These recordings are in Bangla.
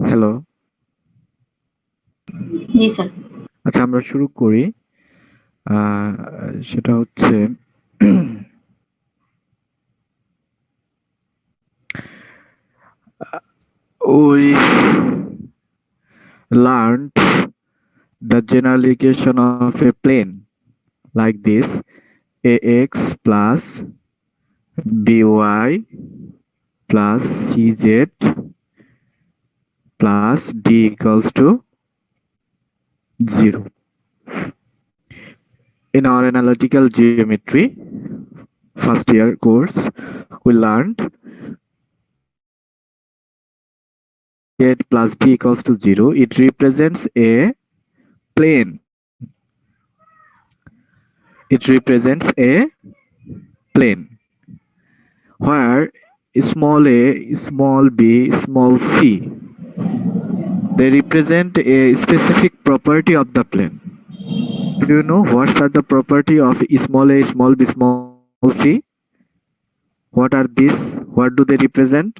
হ্যালো। জি স্যার। আচ্ছা, আমরা শুরু করি। সেটা হচ্ছে we learned the general equation of a plane like this: ax plus by plus cz plus d equals to 0. In our analytical geometry first year course, we learned z plus d equals to 0. It represents a plane. It represents a plane where small a, small b, small c, they represent a specific property of the plane. Do you know what are the property of small a, small b, small c? What are these? What do they represent?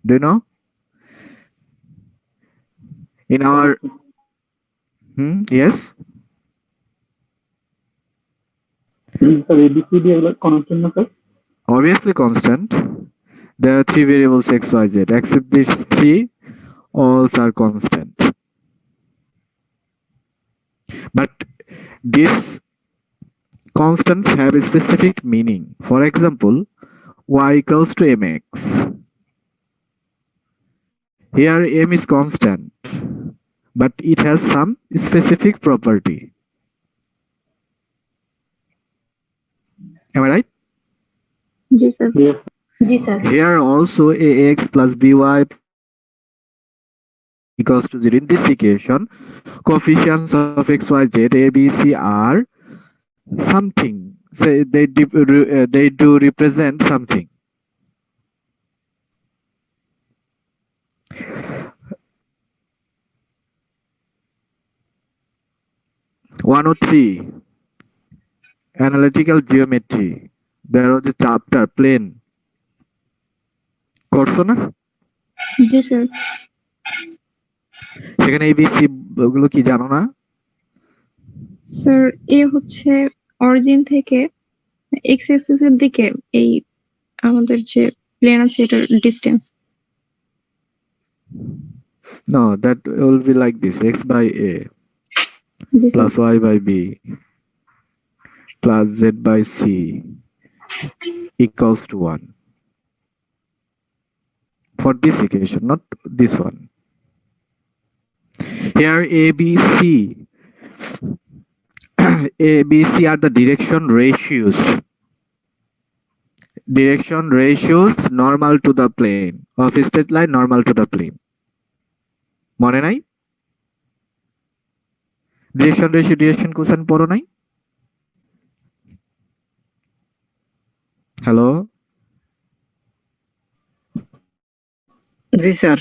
Do you know? In our yes, sir ABCD এগুলো কনস্ট্যান্ট না sir? obviously constant. There are three variables x, y, z. Except these three, all are constant. But these constants have a specific meaning. For example, y equals to mx. Here m is constant, but it has some specific property. Am I right? G sir. Yes. G sir. Here also ax plus by equals to 0. In this equation, coefficients of x, y, z, a, b, c are something. Say they do represent something. One oh three, analytical geometry. There was a chapter plane. করছো না? জি স্যার। সেখানে এবিসি ওগুলো কি জানো না? স্যার এ হচ্ছে অরিজিন থেকে এক্স অ্যাক্সিস এর দিকে এই আমাদের যে প্লেন আছে এটার distance. No, that will be like this: x by a G sir. plus y by b plus z by c equals to 1. For this equation, not this one. Here a, b, c A, B, C are the direction ratios. Direction ratios normal to the plane of a straight line, normal to the plane. মনে নাই? Direction ratio, direction কোসাইন পড়ো নাই? Hello? G sir.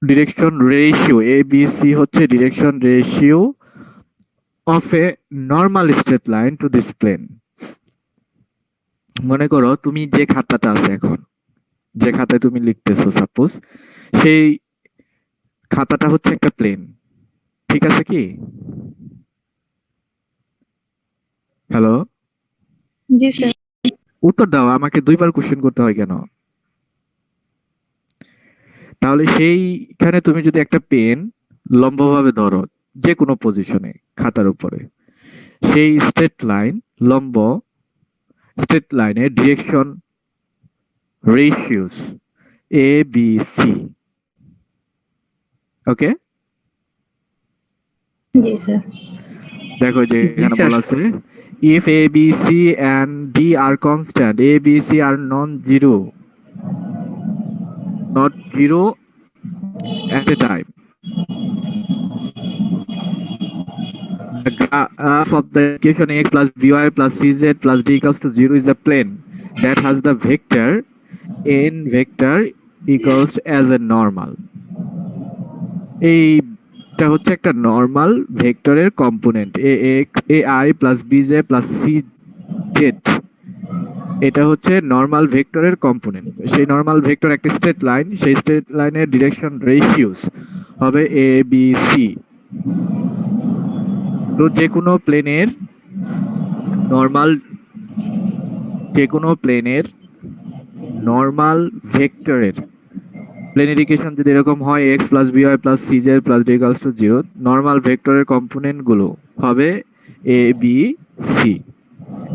Direction ratio A, B, C হচ্ছে direction ratio of a normal straight line to this plane. মনে করো তুমি যে খাতাটা আছে এখন, যে খাতায় তুমি লিখতেছো, সাপোজ সেই খাতাটা হচ্ছে একটা প্লেন। ঠিক আছে কি? হ্যালো? জি স্যার। উত্তর দাও, আমাকে দুইবার কোশ্চেন করতে হয় কেন? তাহলে সেইখানে তুমি যদি একটা পেন লম্বভাবে ধরো যে কোনো পজিশনে খাতার উপরে, সেই স্ট্রেট লাইন, লম্ব স্ট্রেট লাইনের ডিরেকশন রেশিওস এ বি সি। ওকে, জি স্যার। দেখো যে জি এখানে স্যার। বলা আছে if a b c and d are constant, a b c are non-zero, not zero at a time. The graph of the equation x plus by plus cz plus d equals to 0 is a plane that has the vector n vector equals as a normal. এইটা হচ্ছে একটা নরমাল ভেক্টরের component a x a I plus bj plus cz এটা হচ্ছে নরমাল ভেক্টরের কম্পোনেন্ট। সেই নরমাল ভেক্টর একটা স্ট্রেট লাইন, সেই স্ট্রেট লাইনের ডিরেকশন রেশিওস হবে এ বি সি। তো যে কোনো প্লেনের নরমাল ভেক্টরের প্লেনের ইকুয়েশন যদি এরকম হয় x plus B Y plus C z plus D equals to 0, normal ভেক্টরের কম্পোনেন্ট গুলো হবে এ বি সি।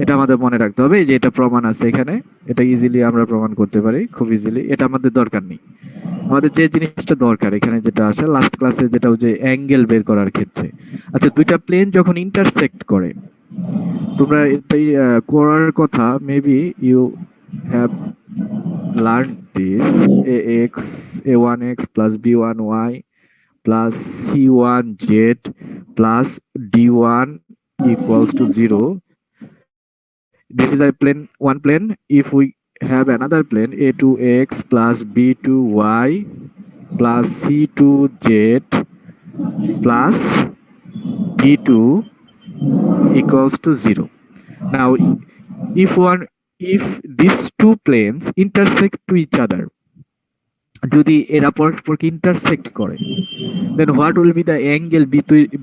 এটা আমাদের মনে রাখতে হবে, যে এটা প্রমাণ আছে এখানে, এটা ইজিলি আমরা প্রমাণ করতে পারি খুব ইজিলি। এটা আমাদের দরকার নেই, আমাদের যে জিনিসটা দরকার এখানে যেটা আসে লাস্ট ক্লাসে, যেটা হচ্ছে অ্যাঙ্গেল বের করার ক্ষেত্রে। আচ্ছা, দুইটা প্লেন যখন ইন্টারসেক্ট করে, তোমরা এটাই করার কথা, maybe you have learn this, a1x plus b1y plus c1z plus d1 equals to 0. This is a one plane. If we have another plane, a2x plus b2y plus c2z plus d2 equals to 0. Now, if these two planes intersect to each other, যদি এরা পরস্পরকে ইন্টারসেক্ট করে, then what will be the angle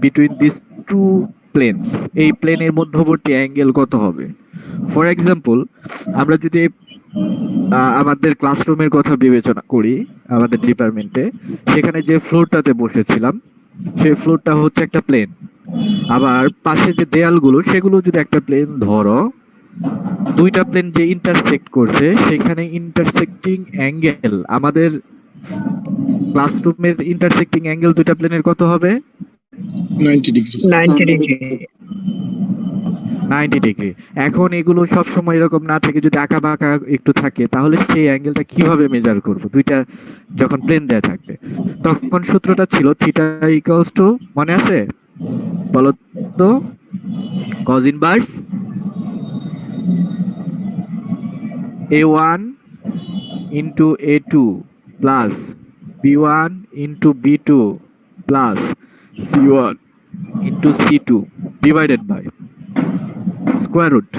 between these two planes? এই প্লেনের মধ্যবর্তী অ্যাঙ্গেল কত হবে? ফর এক্সাম্পল, আমরা যদি আমাদের ক্লাসরুমের কথা বিবেচনা করি, আমাদের ডিপার্টমেন্টে, সেখানে যে ফ্লোরটাতে বসেছিলাম সেই ফ্লোরটা হচ্ছে একটা প্লেন, আবার পাশে যে দেয়ালগুলো সেগুলো যদি একটা প্লেন ধরো, দুইটা প্লেন যে ইন্টারসেক্ট করছে সেখানে ইন্টারসেক্টিং অ্যাঙ্গেল, আমাদের ক্লাসরুমের ইন্টারসেক্টিং অ্যাঙ্গেল দুইটা প্লেনের কত হবে? 90 ডিগ্রি। 90 ডিগ্রি। এখন এগুলো সব সময় এরকম না থেকে যদি আঁকা বাঁকা একটু থাকে, তাহলে সেই অ্যাঙ্গেলটা কিভাবে মেজার করব? দুইটা যখন প্লেন দেয়া থাকবে, তখন সূত্রটা ছিল থিটা ইকুয়ালস টু, মনে আছে? বলো তো, cos inverse a1 into a2 plus b1 into b2 plus c1 into c2 divided by square root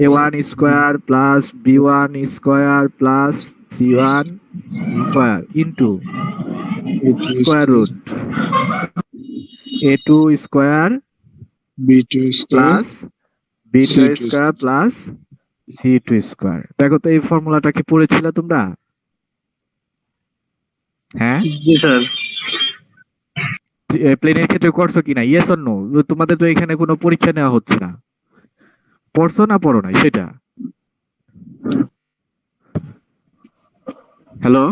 a1 square plus b1 square plus c1 square into square root a2 square b2 plus b2 square plus c2 square. দেখো তো, এই ফর্মুলাটা কি পড়েছিলে তোমরা? হ্যাঁ জি স্যার। প্লেনের ক্ষেত্রে করছো কিনা? Yes or no? তোমাদের তো এখানে কোনো পরীক্ষা নেওয়া হচ্ছে না, পড়ছো না পড়ো নাই সেটা? হ্যালো,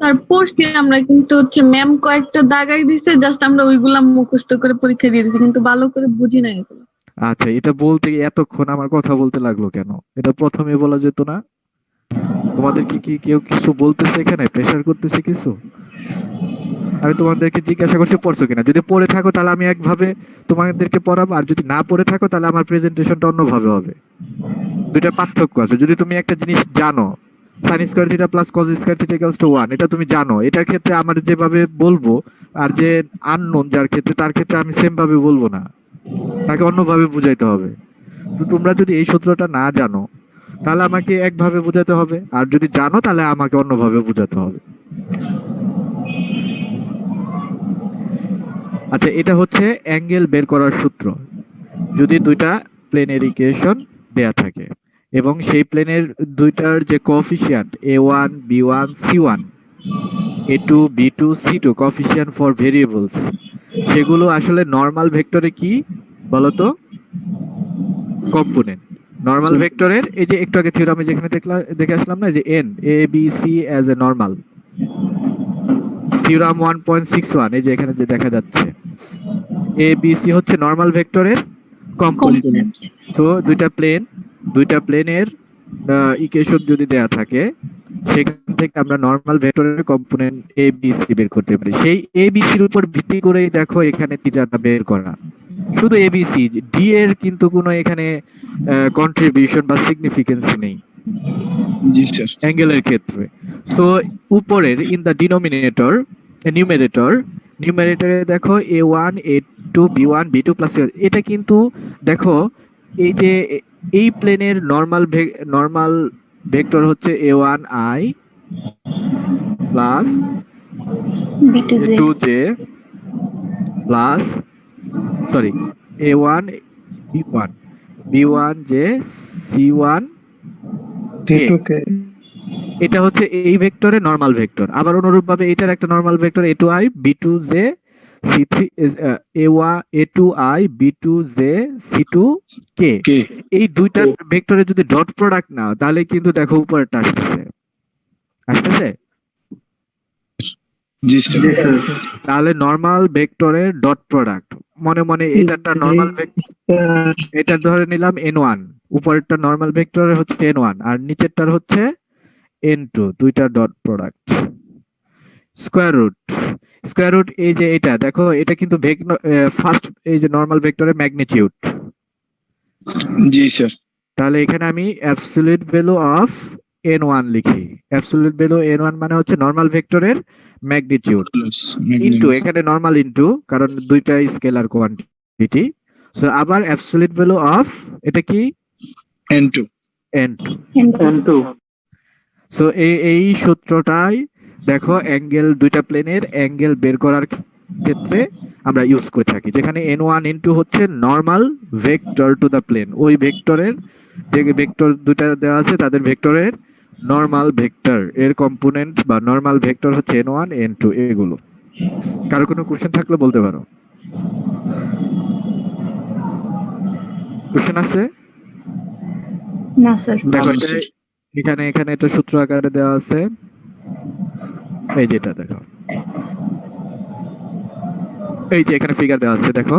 আর পড়ছি আমরা, কিন্তু হচ্ছে ম্যাম কয়েকটা দাগাই দিছে, জাস্ট আমরা ওইগুলা মুখস্থ করে পরীক্ষা দিয়ে দিছি, কিন্তু ভালো করে বুঝি না এগুলো। আচ্ছা, এটা বলতে এতক্ষণ আমার কথা বলতে লাগলো কেন? এটা প্রথমে বলা যেত না? তোমাদের কি কেউ কিছু বলতেছে এখানে, প্রেসার করতেছে কিছু? আমি তোমাদেরকে জিজ্ঞাসা করছি পড়ছো কিনা। যদি পড়ে থাকো তাহলে আমি একভাবে তোমাদেরকে পড়াবো, আর যদি না পড়ে থাকো তাহলে আমার প্রেজেন্টেশনটা অন্যভাবে হবে। দুইটা পার্থক্য আছে। যদি তুমি একটা জিনিস জানো, sin square theta plus cos square theta equals to 1, এটা তুমি জানো, এটার ক্ষেত্রে আমার যেভাবে বলবো, আর যে আননোন যার ক্ষেত্রে, তার ক্ষেত্রে আমি সেম ভাবে বলবো না, তাকে অন্যভাবে বুঝাইতে হবে। তো তোমরা যদি এই সূত্রটা না জানো তাহলে আমাকে একভাবে বোঝাতে হবে, আর যদি জানো তাহলে আমাকে অন্যভাবে বোঝাতে হবে। আচ্ছা, এটা হচ্ছে অ্যাঙ্গেল বের করার সূত্র। যদি দুইটা প্লেনের ইকুয়েশন দেয়া থাকে এবং সেই প্লেনের দুইটার যে coefficient a1 b1 c1 a2 b2 c2 coefficient for variables, সেগুলো আসলে নরমাল ভেক্টরে কি বলতো? কম্পোনেন্ট। নরমাল ভেক্টরের এই যে একটু আগে থিওরামে যেখানে দেখে আসলাম না, যে n a b c as a normal, theorem 1.61, এই যে এখানে যে দেখা যাচ্ছে a b c হচ্ছে নরমাল ভেক্টরের কম্পোনেন্ট। তো দুইটা প্লেনের ইকুয়েশন যদি দেয়া থাকে, সেখান থেকে আমরা নরমাল ভেক্টরের কম্পোনেন্ট a b c বের করতে পারি। সেই a b c এর উপর ভিত্তি করেই দেখো এখানে থিটাটা বের করা। শুধু a b c, d এর কিন্তু কোনো এখানে কন্ট্রিবিউশন বা সিগনিফিকেন্স নেই জি স্যার। অ্যাঙ্গেলের ক্ষেত্রে। সো উপরের ইন দা ডিনোমিনেটর, নিউমারেটরে দেখো a1 a2 b1 b2 plus, এটা কিন্তু দেখো এই যে এই প্লেনের নরমাল ভেক্টর হচ্ছে a1i plus a2j plus sorry a1 b1 b1j c1 T2K এটা হচ্ছে এই ভেক্টরের নরমাল ভেক্টর। আবার অনুরূপভাবে এটার একটা normal vector a2i b2j c3 a2i b2j c2k। কে এই দুইটা ভেক্টরের যদি ডট প্রোডাক্ট নাও তাহলে কিন্তু দেখো উপরেরটা আসতেছে। জি স্যার তাহলে নরমাল ভেক্টরের ডট প্রোডাক্ট মনে মনে এটাটা নরমাল এটা ধরে নিলাম n1, উপরেরটা নরমাল ভেক্টরের হচ্ছে n1 আর নিচেরটার হচ্ছে n2, দুইটা ডট প্রোডাক্ট। স্কয়ার রুট এই যে এটা দেখো এটা কিন্তু ফার্স্ট এই যে নরমাল ভেক্টরের ম্যাগনিটিউড। জি স্যার তাহলে এখানে আমি অ্যাবসলিউট ভ্যালু অফ n1 লিখি। অ্যাবসলিউট ভ্যালু n1 মানে হচ্ছে নরমাল ভেক্টরের ম্যাগনিটিউড ইনটু এখানে নরমাল ইনটু কারণ দুইটা স্কেলার কোয়ান্টিটি। সো আবার অ্যাবসলিউট ভ্যালু অফ এটা কি n2 N2 সো এই সূত্রটাই দেখো অ্যাঙ্গেল দুইটা প্লেনের অ্যাঙ্গেল বের করার ক্ষেত্রে আমরা ইউজ করে থাকি, যেখানে n1 n2 হচ্ছে normal vector to the plane. ওই ভেক্টরের যে ভেক্টর দুইটা দেওয়া আছে তাদের ভেক্টরের নরমাল ভেক্টর এর কম্পোনেন্ট বা নরমাল ভেক্টর হচ্ছে n1 n2 এগুলো। কারো কোনো কোশ্চেন থাকলে বলতে পারো। কোশ্চেন আছে? না স্যার। দেখো না, স্যার। এখানে এটা সূত্র আকারে দেওয়া আছে, এই যেটা দেখো এই যে এখানে ফিগার দেওয়া আছে দেখো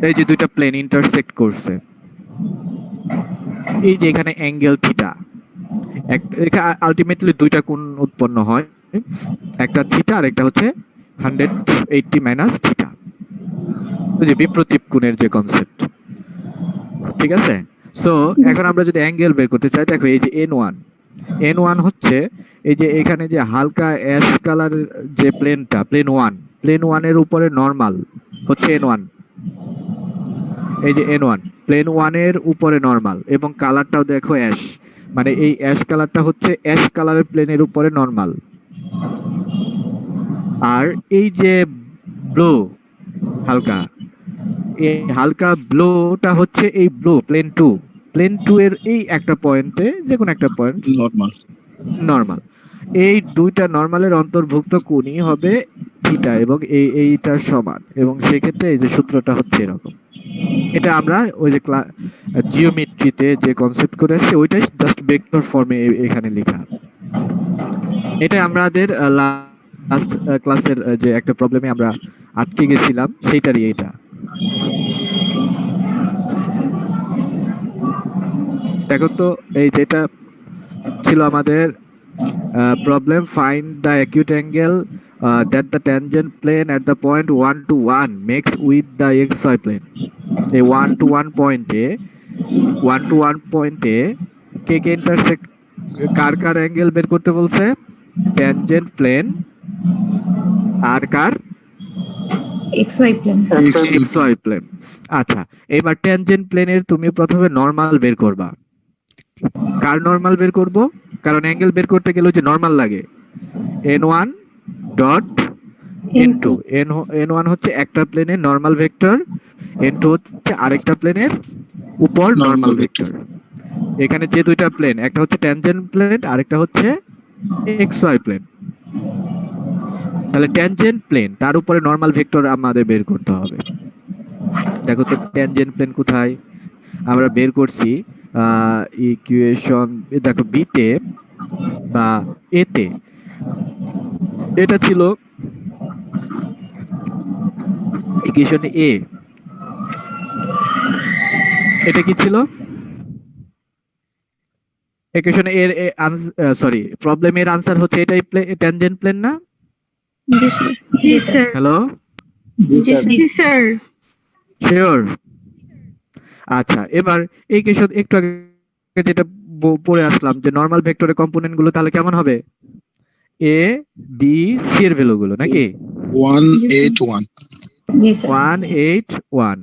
এই যে দুইটা প্লেন ইন্টারসেক্ট করছে, এই যে এখানে অ্যাঙ্গেল থিটা, আলটিমেটলি দুইটা কোণ উৎপন্ন হয়, একটা থিটা আর একটা হচ্ছে 180 মাইনাস থিটা, ওই যে বিপরীত কোণের যে কনসেপ্ট। ঠিক আছে? সো এখন আমরা যদি অ্যাঙ্গেল বের করতে চাই দেখো এই যে n1 হচ্ছে এই যে এখানে যে হালকা অ্যাশ কালার যে প্লেনটা প্লেন 1 এর উপরে নরমাল হচ্ছে n1, এই যে n1 প্লেন 1 এর উপরে নরমাল এবং কালারটাও দেখো অ্যাশ, মানে এই অ্যাশ কালারটা হচ্ছে অ্যাশ কালারের প্লেনের উপরে নরমাল। আর এই যে ব্লু হালকা, এই হালকা ব্লুটা হচ্ছে এই ব্লু প্লেন 2 এর এই একটা পয়েন্টে যে কোনো একটা পয়েন্ট নরমাল। এই দুইটা নরমালের অন্তর্ভুক্ত কোণই হবে থিটা এবং এইটার সমান, এবং সেক্ষেত্রে এই যে সূত্রটা হচ্ছে এরকম। এটা আমরা ওই যে জিওমেট্রিতে যে কনসেপ্ট করে আসছে ওইটাই জাস্ট ভেক্টর ফর্মে এখানে লেখা। এটা আমাদের লাস্ট ক্লাসের যে একটা প্রবলেমে আমরা আটকে গেছিলাম সেইটারই এটা। দেখো তো এই যেটা ছিল আমাদের problem, find the acute angle that the tangent plane at the point 1 to 1 makes with the xy plane। এই 1 to 1 পয়েন্টে কে ইন্টারসেক্ট কার অ্যাঙ্গেল বের করতে বলছে? ট্যানজেন্ট প্লেন আর কার xy প্লেন। আচ্ছা, এবার ট্যানজেন্ট প্লেনের তুমি প্রথমে নরমাল বের করবা। কার নরমাল বের করব? কারণ অ্যাঙ্গেল বের করতে গেলে যে নরমাল লাগে n1 ডট n2। n1 হচ্ছে একটা প্লেনের নরমাল ভেক্টর, n2 হচ্ছে আরেকটা প্লেনের উপর নরমাল ভেক্টর। এখানে যে দুইটা প্লেন, একটা হচ্ছে ট্যানজেন্ট প্লেন আরেকটা হচ্ছে xy প্লেন। তাহলে ট্যানজেন্ট প্লেন তার উপরে নরমাল ভেক্টর আমাদের বের করতে হবে। দেখো তো ট্যানজেন্ট প্লেন কোথায়? আমরা বের করছি ইকুয়েশন দেখো বিতে বা এতে, এটা ছিল ইকুয়েশন এ। এটা কি ছিল? ইকুয়েশন এর সরি প্রবলেমের আনসার হচ্ছে এটাই ট্যানজেন্ট প্লেন না? জি স্যার। হ্যালো, জি স্যার। শিওর? আচ্ছা, এবার এই ইকুয়েশন একটু আগে যেটা পড়ে আসলাম যে নরমাল ভেক্টরের কম্পোনেন্ট গুলো তাহলে কেমন হবে? এ বি সি এর ভ্যালু গুলো নাকি 181 জি স্যার। 181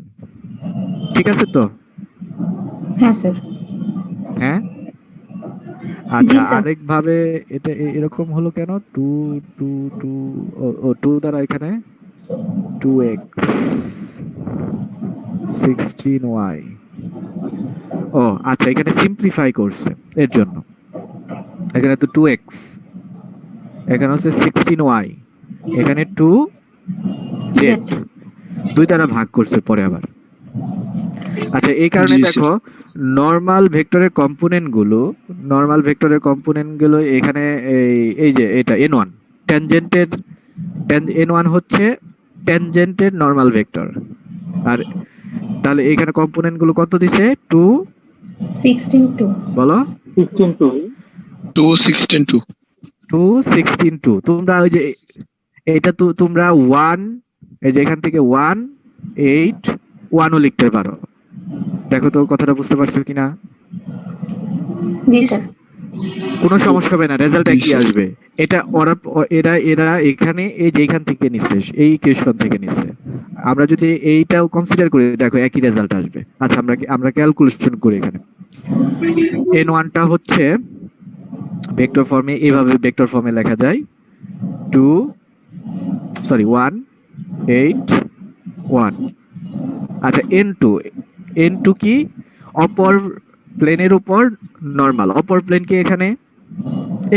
ঠিক আছে তো? হ্যাঁ স্যার। হ্যাঁ, আচ্ছা জি, স্যার। আরেকভাবে এটা এরকম হলো কেন? টু টু টু ও টু দ্বারা এখানে 2x 16y। ও আচ্ছা, এখানে সিম্পলিফাই করছে এর জন্য। এখানে তো 2x, এখানে হচ্ছে 16y, এখানে 2z, জেড। 2 দ্বারা ভাগ করছে পরে আবার। আচ্ছা, এই কারণে জি, দেখো নরমাল ভেক্টরের কম্পোনেন্ট গুলো এখানে এই যে এটা n1 ট্যানজেন্টের n1 হচ্ছে ট্যানজেন্টের নরমাল ভেক্টর। আর তাহলে এখানে কম্পোনেন্ট গুলো কত দিছে? 2, 16 2। বলো 16 2 2 16 2। 2 16 2। তোমরা ওই যে এটা তো তোমরা 1, এই যে এখান থেকে 1 8 1ও লিখতে পারো। দেখো তো কথাটা বুঝতে পারছো কিনা? জি স্যার। কোনো সমস্যা হবে না, রেজাল্ট জি, একই স্যার। আসবে। এটা এরা এখানে এই যে এখান থেকে নিচ্ছে, এই ইকুয়েশন থেকে নিচ্ছে। আমরা যদি এইটাও কনসিডার করি, দেখো একই রেজাল্ট আসবে। আচ্ছা, আমরা ক্যালকুলেশন করি। এখানে n1 টা হচ্ছে ভেক্টর ফর্মে, এইভাবে ভেক্টর ফর্মে লেখা যায় 1 8 1। আচ্ছা, n2 কি? অপর প্লেনের উপর নরমাল। অপর প্লেন কি? এখানে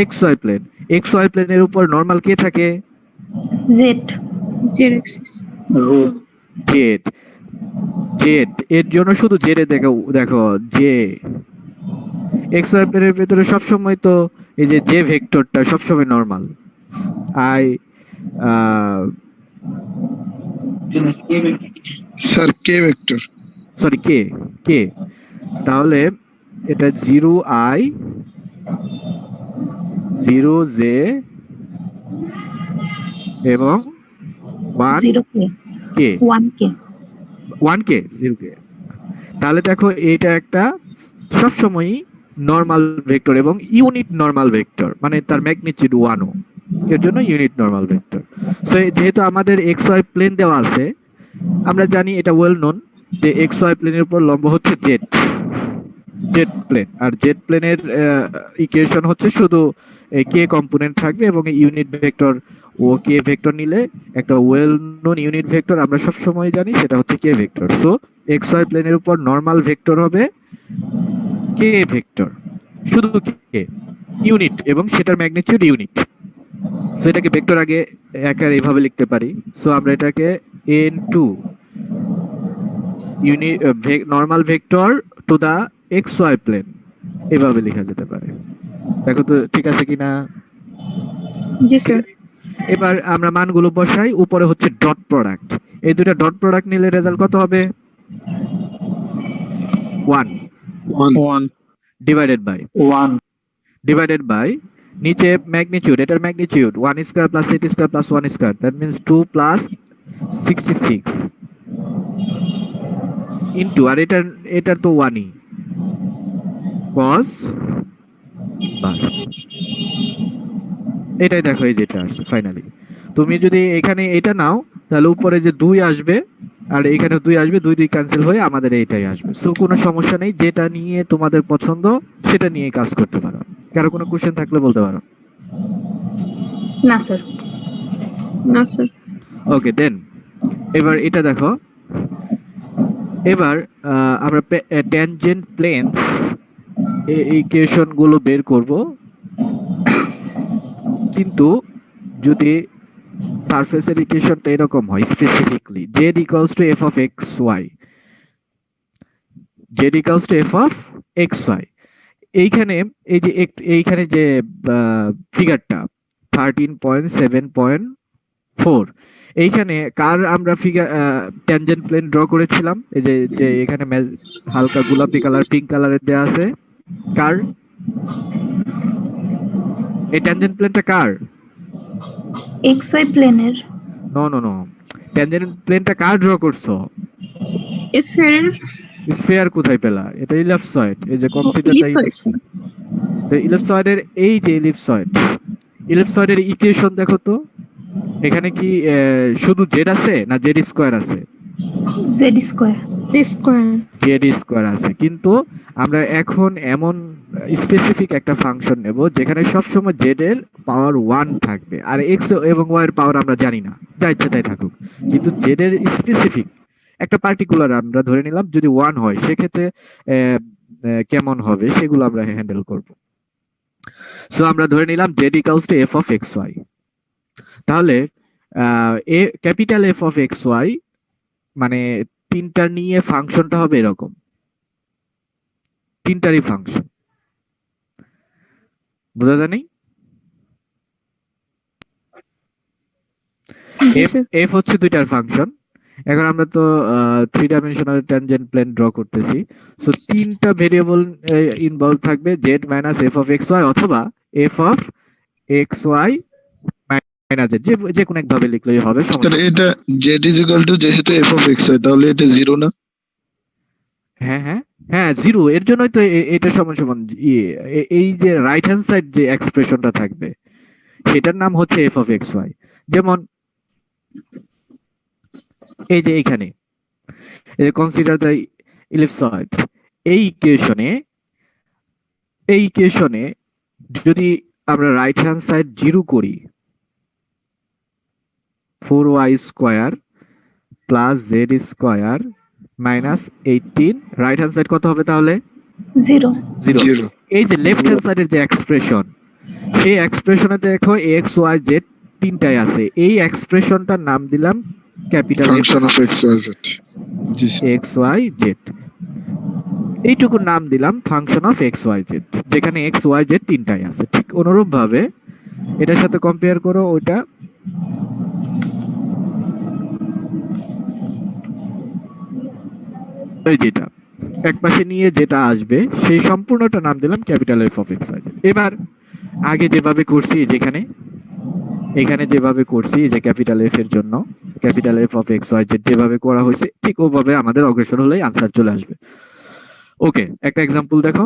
xy প্লেন। xy প্লেনের উপর নরমাল কে থাকে? Z. Z axis. Root z. এর জন্য শুধু জেড দেখো যে xy প্লেনের ভিতরে সবসময় তো এই যে জে ভেক্টরটা সবসময় normal. I sir K vector. Sorry K. তাহলে এটা 0i 0j এবং 0 কে। কে 1 কে। 1k 0k। তাহলে দেখো এটা একটা সবসময়ই নরমাল ভেক্টর এবং ইউনিট নরমাল ভেক্টর, মানে তার ম্যাগনিটিউড 1ও, এর জন্য ইউনিট নরমাল ভেক্টর। সো যেহেতু আমাদের xy প্লেন দেওয়া আছে, আমরা জানি এটা ওয়েল নোন যে xy প্লেনের উপর লম্ব হচ্ছে জেড প্লেন। আর জেড প্লেনের ইকুয়েশন হচ্ছে শুধু কে কম্পোনেন্ট থাকবে এবং ইউনিট ভেক্টর ও কে ভেক্টর নিলে একটা ওয়েল নোন ইউনিট ভেক্টর আমরা সব সময় জানি, সেটা হচ্ছে কে ভেক্টর। সো xy প্লেনের উপর নরমাল ভেক্টর হবে কে ভেক্টর, শুধু কে ইউনিট, এবং সেটার ম্যাগনিটিউড ইউনিট। সো এটাকে ভেক্টর আগে আকারে এইভাবে লিখতে পারি। সো আমরা এটাকে n2 unit normal vector to the xy plane এভাবে লেখা যেতে পারে। দেখো তো ঠিক আছে কিনা? জি স্যার। এবার আমরা মানগুলো বসাই। উপরে হচ্ছে ডট প্রোডাক্ট, এই দুটো ডট প্রোডাক্ট নিলে রেজাল্ট কত হবে? 1 1 ডিভাইডেড বাই নিচে ম্যাগনিটিউড, এটার magnitude 1 square plus 8 square plus 1 square, that means 2 plus 66 into, আর এটার তো 1ই cos, বাস এটাই দেখো, এই যেটা আসছে ফাইনালি। তুমি যদি এখানে এটা নাও তাহলে উপরে যে 2 আসবে আর এখানে 2 আসবে, 2 2 ক্যান্সেল হয়ে আমাদের এইটাই আসবে। সো কোনো সমস্যা নেই, যেটা নিয়ে তোমাদের পছন্দ সেটা নিয়ে কাজ করতে পারো। কারো কোনো কোশ্চেন থাকলে বলতে পারো। না স্যার। না স্যার। ওকে দেন, এবার এটা দেখো। এবার আমরা ট্যানজেন্ট প্লেনস এই ইকুয়েশন গুলো বের করব, কিন্তু যদি সারফেসের ইকুয়েশনটা এরকম হয় specifically z equals to f of xy, এইখানে এই যে এইখানে যে ফিগারটা 13.7.4, এইখানে কার আমরা ফিগার ট্যানজেন্ট প্লেন ড্র করেছিলাম? এই যে এখানে হালকা গোলাপি কালার পিঙ্ক কালারের দেয়া আছে, কার? এই ট্যানজেন্ট প্লেনটা কার? xy প্লেনের। নো, ট্যানজেন্ট প্লেনটা কার ড্র করছো? স্ফিয়ারের। স্ফিয়ার কোথায় পেলা? এটা ইলিপসয়েড। এই যে কনসিডার দ্য ইলিপসয়েড স্যার। ইলিপসয়েডের, এই যে ইলিপসয়েডের ইকুয়েশন দেখো তো। এখানে কি শুধু জেড আছে না জেড স্কয়ার আছে? Z square. Square. Z square আছে, কিন্তু আমরা এখন এমন স্পেসিফিক একটা ফাংশন নেব যেখানে সবসময় জেড এর পাওয়ার 1 থাকবে, আর এক্স এবং ওয়াই এর পাওয়ার আমরা জানি না, যা ইচ্ছা তাই থাকুক, কিন্তু জেড এর স্পেসিফিক একটা পার্টিকুলার আমরা ধরে নিলাম যদি 1 হয়, সেক্ষেত্রে কেমন হবে সেগুলো আমরা হ্যান্ডেল করব। সো আমরা ধরে নিলাম Z equals to F of x Y. তাহলে capital F of x Y মানে তিনটা নিয়ে ফাংশনটা হবে এরকম, তিনটারই ফাংশন, বোঝা জানি? এফ হচ্ছে দুইটার ফাংশন। এখন আমরা তো 3 ডাইমেনশনাল ট্যানজেন্ট প্লেন ড্র করতেছি, সো তিনটা ভেরিয়েবল ইনভলভ থাকবে, Z minus F of x Y অথবা F of x Y minus Z, যে কোনো একভাবে লিখলেই হবে, তাহলে এটা z ইজ ইকুয়াল টু যেহেতু f অফ x হয় তাহলে এটা 0 না? হ্যাঁ হ্যাঁ হ্যাঁ, জিরো। এর জন্যই তো এটা সমান সমান এই যে রাইট হ্যান্ড সাইড যে এক্সপ্রেশনটা থাকবে সেটার নাম হচ্ছে এফ অফ এক্স ওয়াই। যেমন এই যে এইখানে কনসিডার দ্য ইলিপসয়েড, এই ইকুয়েশনে যদি আমরা রাইট হ্যান্ড সাইড 0 করি, 4y square plus Z square minus 18, right hand side কত হবে তাহলে? 0 জিরো। 0 এই যে লেফট হ্যান্ড সাইডের যে এক্সপ্রেশন, সেই এক্সপ্রেশনে দেখো এক্স ওয়াই জেড তিনটাই আছে, এই এক্সপ্রেশনটার নাম দিলাম capital function of x y z। জি স্যার। এক্স ওয়াই জেড, এইটুকুর নাম দিলাম function of x Y Z, যেখানে এক্স ওয়াই জেড তিনটাই আছে। ঠিক অনুরূপ ভাবে এটার সাথে কম্পেয়ার করো, ওইটা এই যেটা এক পাশে নিয়ে যেটা আসবে সেই সম্পূর্ণটা নাম দিলাম capital F of x Y z. এবার আগে যেভাবে করছি, এখানে যেভাবে করছি যে ক্যাপিটাল এফ এর জন্য capital F of x Y z যেভাবে করা হয়েছে ঠিক ওভাবে আমাদের অগ্রসর হলেই আনসার চলে আসবে। ওকে, একটা এক্সাম্পল দেখো,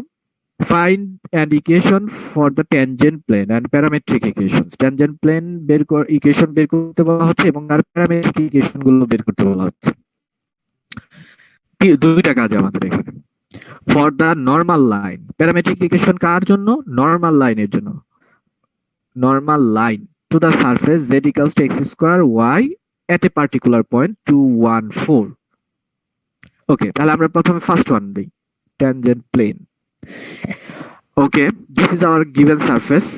find an equation for the tangent plane and parametric equations. Tangent plane equation বের করতে বলা হচ্ছে এবং আর প্যারামেট্রিক ইকুয়েশন গুলো বের করতে বলা হচ্ছে। দুইটা কাজ আমাদের এখানে। For the normal line, parametric equation কার জন্য? নর্মাল লাইনের জন্য। Normal line to the surface z equals to x square y at a particular point 2, 1, 4. ওকে, তাহলে আমরা প্রথমে ফার্স্ট ওয়ান দিই, tangent plane. Okay, this is our given surface.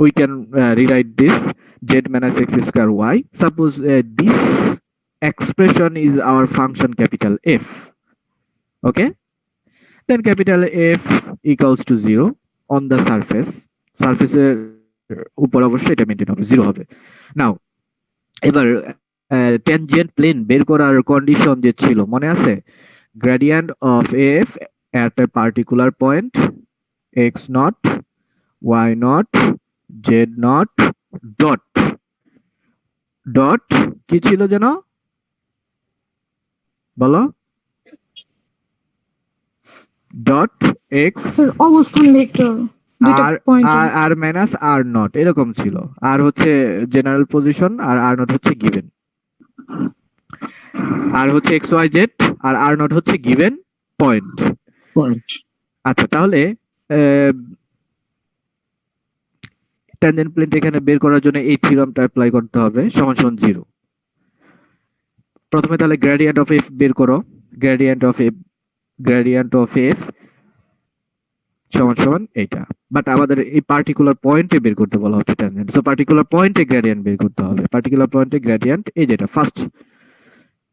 We can rewrite this z minus x square y. Suppose this expression is our function capital F. Okay, then capital F equals to 0 on the surface. Surface উপর অবশ্যই এটা মেইনটেইন হবে, 0 হবে। নাও এবার ট্যানজেন্ট প্লেন বের করার কন্ডিশন যে ছিল মনে আছে? Gradient of F at a particular point x naught y naught z naught dot কি ছিল যেন বলো? ডট এক্স অবস্থান vector r minus r naught এরকম ছিল। আর হচ্ছে জেনারেল পজিশন, আর আর নট হচ্ছে গিভেন, আর হচ্ছে এক্স ওয়াই জেড, আর আর নট হচ্ছে গিভেন পয়েন্ট। আচ্ছা, তাহলে ট্যানজেন্ট প্লেন এখানে বের করার জন্য এই থিওরামটা অ্যাপ্লাই করতে হবে, সমান সমান 0। প্রথমে তাহলে গ্রেডিয়েন্ট অফ এফ বের করো, গ্রেডিয়েন্ট অফ এফ সমান সমান এইটা, বাট আমাদের এই পার্টিকুলার পয়েন্টে বের করতে বলা হচ্ছে ট্যানজেন্ট, সো পার্টিকুলার পয়েন্টে গ্রেডিয়েন্ট বের করতে হবে। পার্টিকুলার পয়েন্টে গ্রেডিয়েন্ট এই যেটা ফার্স্ট,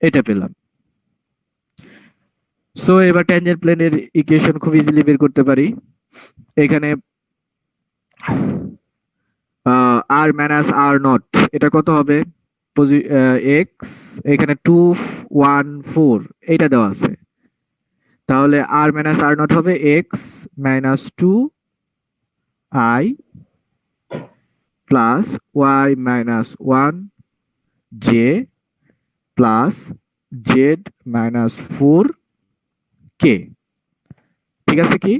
এটা পেলাম। সো এবার ট্যানজেন্ট প্লেনের ইকুয়েশন খুব ইজিলি বের করতে পারি। এখানে আর মাইনাস আর নট এটা কত হবে? এক্স, এখানে 2, 1, 4 এইটা দেওয়া আছে, তাহলে আর মাইনাস আর নট হবে x minus 2i plus y minus 1j plus z minus 4k। ঠিক আছে কি?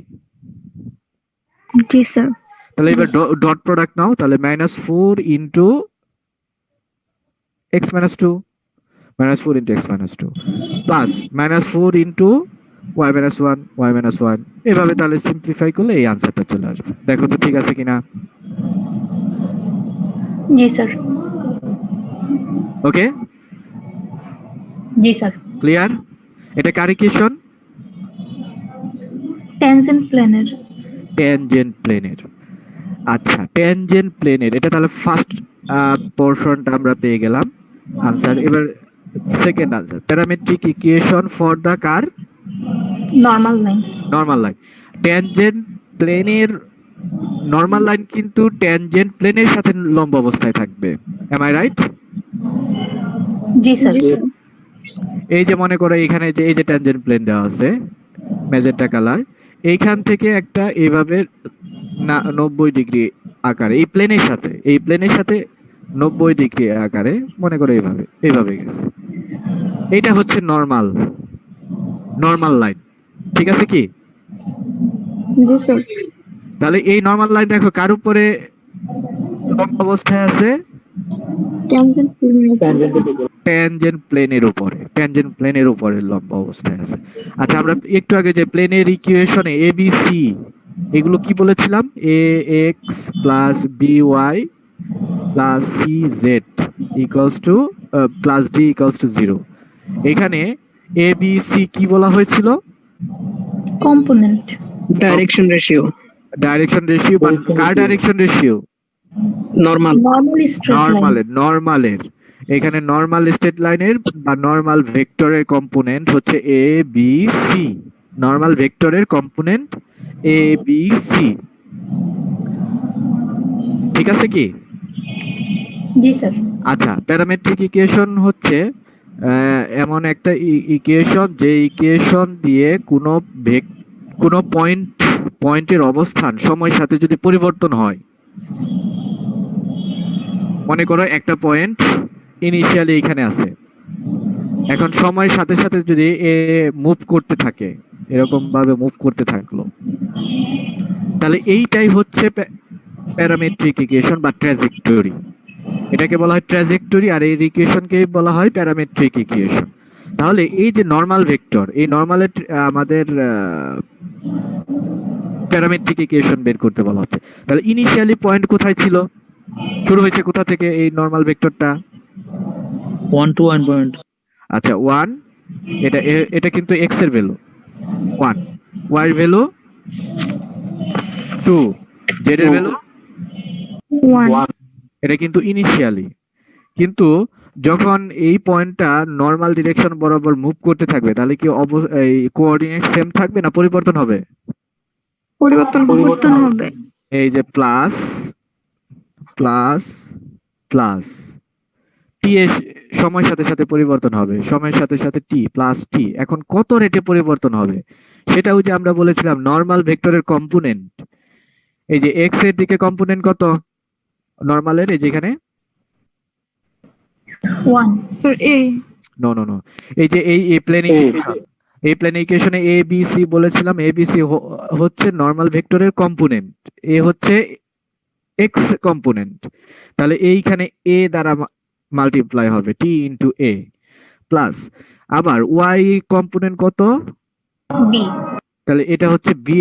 জি স্যার। তাহলে এবার ডট প্রোডাক্ট নাও, তাহলে -4 into x - 2 minus 4 into x minus 2 plus minus 4 into y minus 1 y minus 1 এভাবে তাহলে সিম্পলিফাই করলে এই আনসারটা চলে আসবে। দেখো তো ঠিক আছে কিনা। জি স্যার। ওকে, জি স্যার। ক্লিয়ার? এটা কার ইকুয়েশন? ট্যানজেন্ট প্লেনের। ট্যানজেন্ট প্লেনের। আচ্ছা, ট্যানজেন্ট প্লেনের এটা তাহলে ফার্স্ট পোরশনটা আমরা পেয়ে গেলাম আনসার। এবার second answer, parametric equation for the কার? Normal line. Normal line. Tangent প্লেনের নরমাল লাইন কিন্তু ট্যানজেন্ট প্লেনের সাথে লম্ব অবস্থায় থাকবে। Am I right? জি স্যার। এই যে মনে করো এখানে যে এই যে ট্যানজেন্ট প্লেন দেওয়া আছে ম্যাজেন্টা কালার, এইখান থেকে একটা এইভাবে 90 ডিগ্রি আকারে এই প্লেনের সাথে 90 ডিগ্রি আকারে মনে করো এইভাবে গেছে। এটা হচ্ছে নরমাল লাইন। ঠিক আছে কি? জি স্যার। তাহলে এই নরমাল লাইন দেখো কার উপরে লম্ব অবস্থায় আছে? ট্যানজেন্ট প্লেনের। ট্যানজেন্ট প্লেনের উপরে লম্ব অবস্থায় আছে। আচ্ছা, আমরা একটু আগে যে প্লেনের ইকুয়েশনে এ বি সি এগুলো কি বলেছিলাম? A X plus B Y plus C Z equals to plus D equals to 0। এখানে এ বি সি কি বলা হয়েছিল? কম্পোনেন্ট। Direction ratio. বা কার ডাইরেকশন রেশিও? নরমাল। নরমালের। এখানে নরমাল স্ট্রেট লাইনের বা নরমাল ভেক্টরের কম্পোনেন্ট হচ্ছে এ বি সি। নরমাল ভেক্টরের কম্পোনেন্ট এ বি সি। ঠিক আছে কি? জি স্যার। আচ্ছা, প্যারামেট্রিক ইকুয়েশন হচ্ছে এমন একটা ইকুয়েশন যে ইকুয়েশন দিয়ে কোনো পয়েন্টের অবস্থান সময়ের সাথে যদি পরিবর্তন হয়, মনে করো একটা পয়েন্ট ইনিশিয়ালি এখানে আছে, এখন সময়ের সাথে সাথে যদি এ মুভ করতে থাকে, এরকম ভাবে মুভ করতে থাকলো, তাহলে এইটাই হচ্ছে প্যারামেট্রিক ইকুয়েশন বা ট্র্যাজেক্টরি। এটাকে বলা হয় ট্র্যাজেক্টরি, আর এই ইকুয়েশনকে বলা হয় প্যারামেট্রিক ইকুয়েশন। তাহলে এই যে নরমাল ভেক্টর, এই নরমালের আমাদের প্যারামেট্রিক ইকুয়েশন বের করতে বলা হচ্ছে। তাহলে ইনিশিয়ালি পয়েন্ট কোথায় ছিল? শুরু হয়েছে কোথা থেকে এই নরমাল ভেক্টরটা? 1 to 1 point. আচ্ছা, 1, এটা কিন্তু এক্স এর ভ্যালু 1, ওয়াই এর ভ্যালু 2, জেড এর ভ্যালু 1। এটা কিন্তু ইনিশিয়ালি। কিন্তু যখন এই পয়েন্টটা নরমাল ডিরেকশন বরাবর মুভ করতে থাকবে, তাহলে কি এই কোঅর্ডিনেট সেম থাকবে না পরিবর্তন হবে? পরিবর্তন হবে। এই যে প্লাস প্লাস প্লাস টি এর সময়ের সাথে সাথে পরিবর্তন হবে, সময়ের সাথে সাথে টি প্লাস টি। এখন কত রেটে পরিবর্তন হবে সেটাও যে আমরা বলেছিলাম নরমাল ভেক্টরের কম্পোনেন্ট। এই যে এক্স এর দিকে কম্পোনেন্ট কত নরমালের? এই যেখানে 1। নো, এই যে এই প্লেন ইকুয়েশনে এ বি সি বলেছিলাম, এ বি সি হচ্ছে নরমাল ভেক্টরের কম্পোনেন্ট, এ হচ্ছে এক্স কম্পোনেন্ট। তাহলে এইখানে এ দ্বারা মাল্টিপ্লাই হবে টি ইন্টু এ, প্লাস আবার ওয়াই কম্পোনেন্ট কত? বি। তাহলে এটা হচ্ছে বি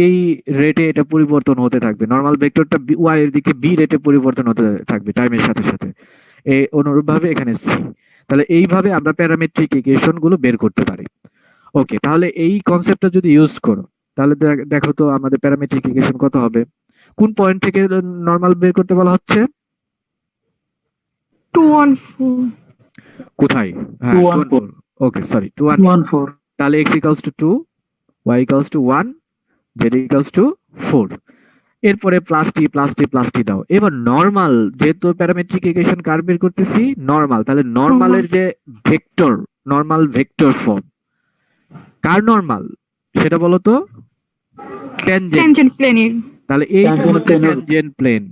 রেটে এটা পরিবর্তন হতে থাকবে, নরমাল ভেক্টরটা ওয়াই এর দিকে বি রেটে পরিবর্তন হতে থাকবে টাইমের সাথে সাথে। এই অনুরূপভাবে এখানে সি। তাহলে এইভাবে আমরা প্যারামেট্রিক ইকুয়েশন গুলো বের করতে পারি। ওকে, তাহলে এই কনসেপ্টটা যদি ইউজ করো, তাহলে দেখো তো আমাদের প্যারামেট্রিক ইকুয়েশন কত হবে। কোন পয়েন্ট থেকে নরমাল বের করতে বলা হচ্ছে? 214। কোথায়? হ্যাঁ 214। ওকে, সরি 214। তাহলে x equals to 2, y equals to 1, z equals to 4। এরপরে প্লাস টি দাও। এবার নরমাল, যেহেতু প্যারামেট্রিক ইকুয়েশন কার বের করতেছি? নরমাল। তাহলে নরমালের যে ভেক্টর, নরমাল ভেক্টর ফর্ম কার নরমাল সেটা বলো তো? ট্যানজেন্ট প্লেনের। তাহলে এইটা হচ্ছে ট্যানজেন্ট প্লেন,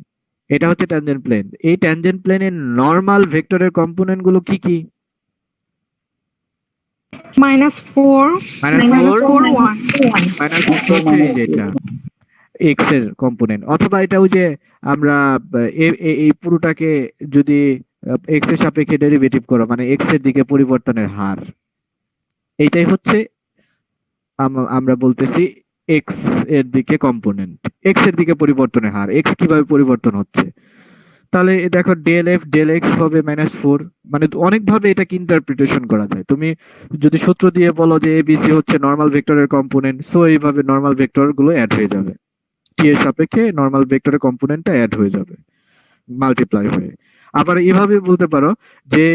এটা হচ্ছে ট্যানজেন্ট প্লেন। এই ট্যানজেন্ট প্লেনের নরমাল ভেক্টরের কম্পোনেন্ট গুলো কি কি? -4 -4 1 যেটা x এর কম্পোনেন্ট, অথবা এটা ওই যে আমরা এই পুরোটাকে যদি এক্স এর সাপেক্ষে ডেরিভেটিভ করো, মানে এক্স এর দিকে পরিবর্তনের হার। এইটাই হচ্ছে আমরা বলতেছি এক্স এর দিকে কম্পোনেন্ট, এক্স এর দিকে পরিবর্তনের হার, এক্স কিভাবে পরিবর্তন হচ্ছে। তাহলে দেখো ডেল এফ ডেল এক্স হবে -4, মানে অনেক ভাবে এটাকে ইন্টারপ্রিটেশন করা যায়। তুমি যদি সূত্র দিয়ে বলো যে এবিসি হচ্ছে নরমাল ভেক্টরের কম্পোনেন্ট, সো এইভাবে নরমাল ভেক্টর গুলো অ্যাড হয়ে যাবে, টি এর সাপেক্ষে নরমাল ভেক্টরের কম্পোনেন্টটা অ্যাড হয়ে যাবে মাল্টিপ্লাই হয়ে। আবার এইভাবে বলতে পারো যে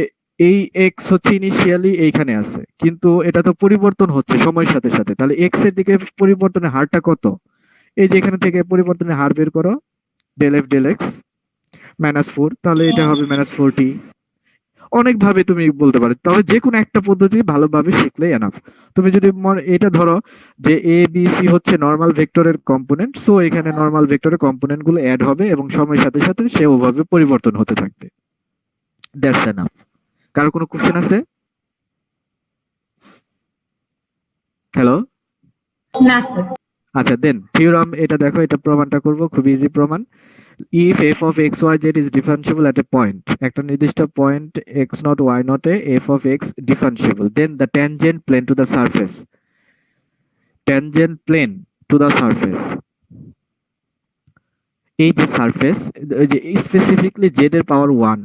এই এক্স হচ্ছে ইনিশিয়ালি এইখানে আছে, কিন্তু এটা তো পরিবর্তন হচ্ছে সময়ের সাথে সাথে, তাহলে এক্স এর দিকে পরিবর্তনের হারটা কত, এই যে এখানে থেকে পরিবর্তনের হার বের করো, ডেল এফ ডেল এক্স -4, তাহলে এটা হবে -4t। অনেক ভাবে তুমি বলতে পারো, তবে যে কোনো একটা পদ্ধতি ভালোভাবে শিখলেই এনাফ। তুমি যদি এটা ধরো যে এ বি সি হচ্ছে নরমাল ভেক্টরের কম্পোনেন্ট, সো এখানে নরমাল ভেক্টরের কম্পোনেন্ট গুলো অ্যাড হবে এবং সময়ের সাথে সাথে সে ওভাবে পরিবর্তন হতে থাকবে। That's enough. কারো কোনো কোশ্চেন আছে? হ্যালো, না স্যার। আচ্ছা দেন থিওরাম, এটা দেখো, এটা প্রমাণটা করব, খুব ইজি প্রমাণ। if f of x y z is differentiable at a point, একটা নির্দিষ্ট point x naught y naught A f of x differentiable, then the tangent plane to the surface, tangent plane to the surface, এই যে সারফেস, যে স্পেসিফিকলি z এর পাওয়ার 1,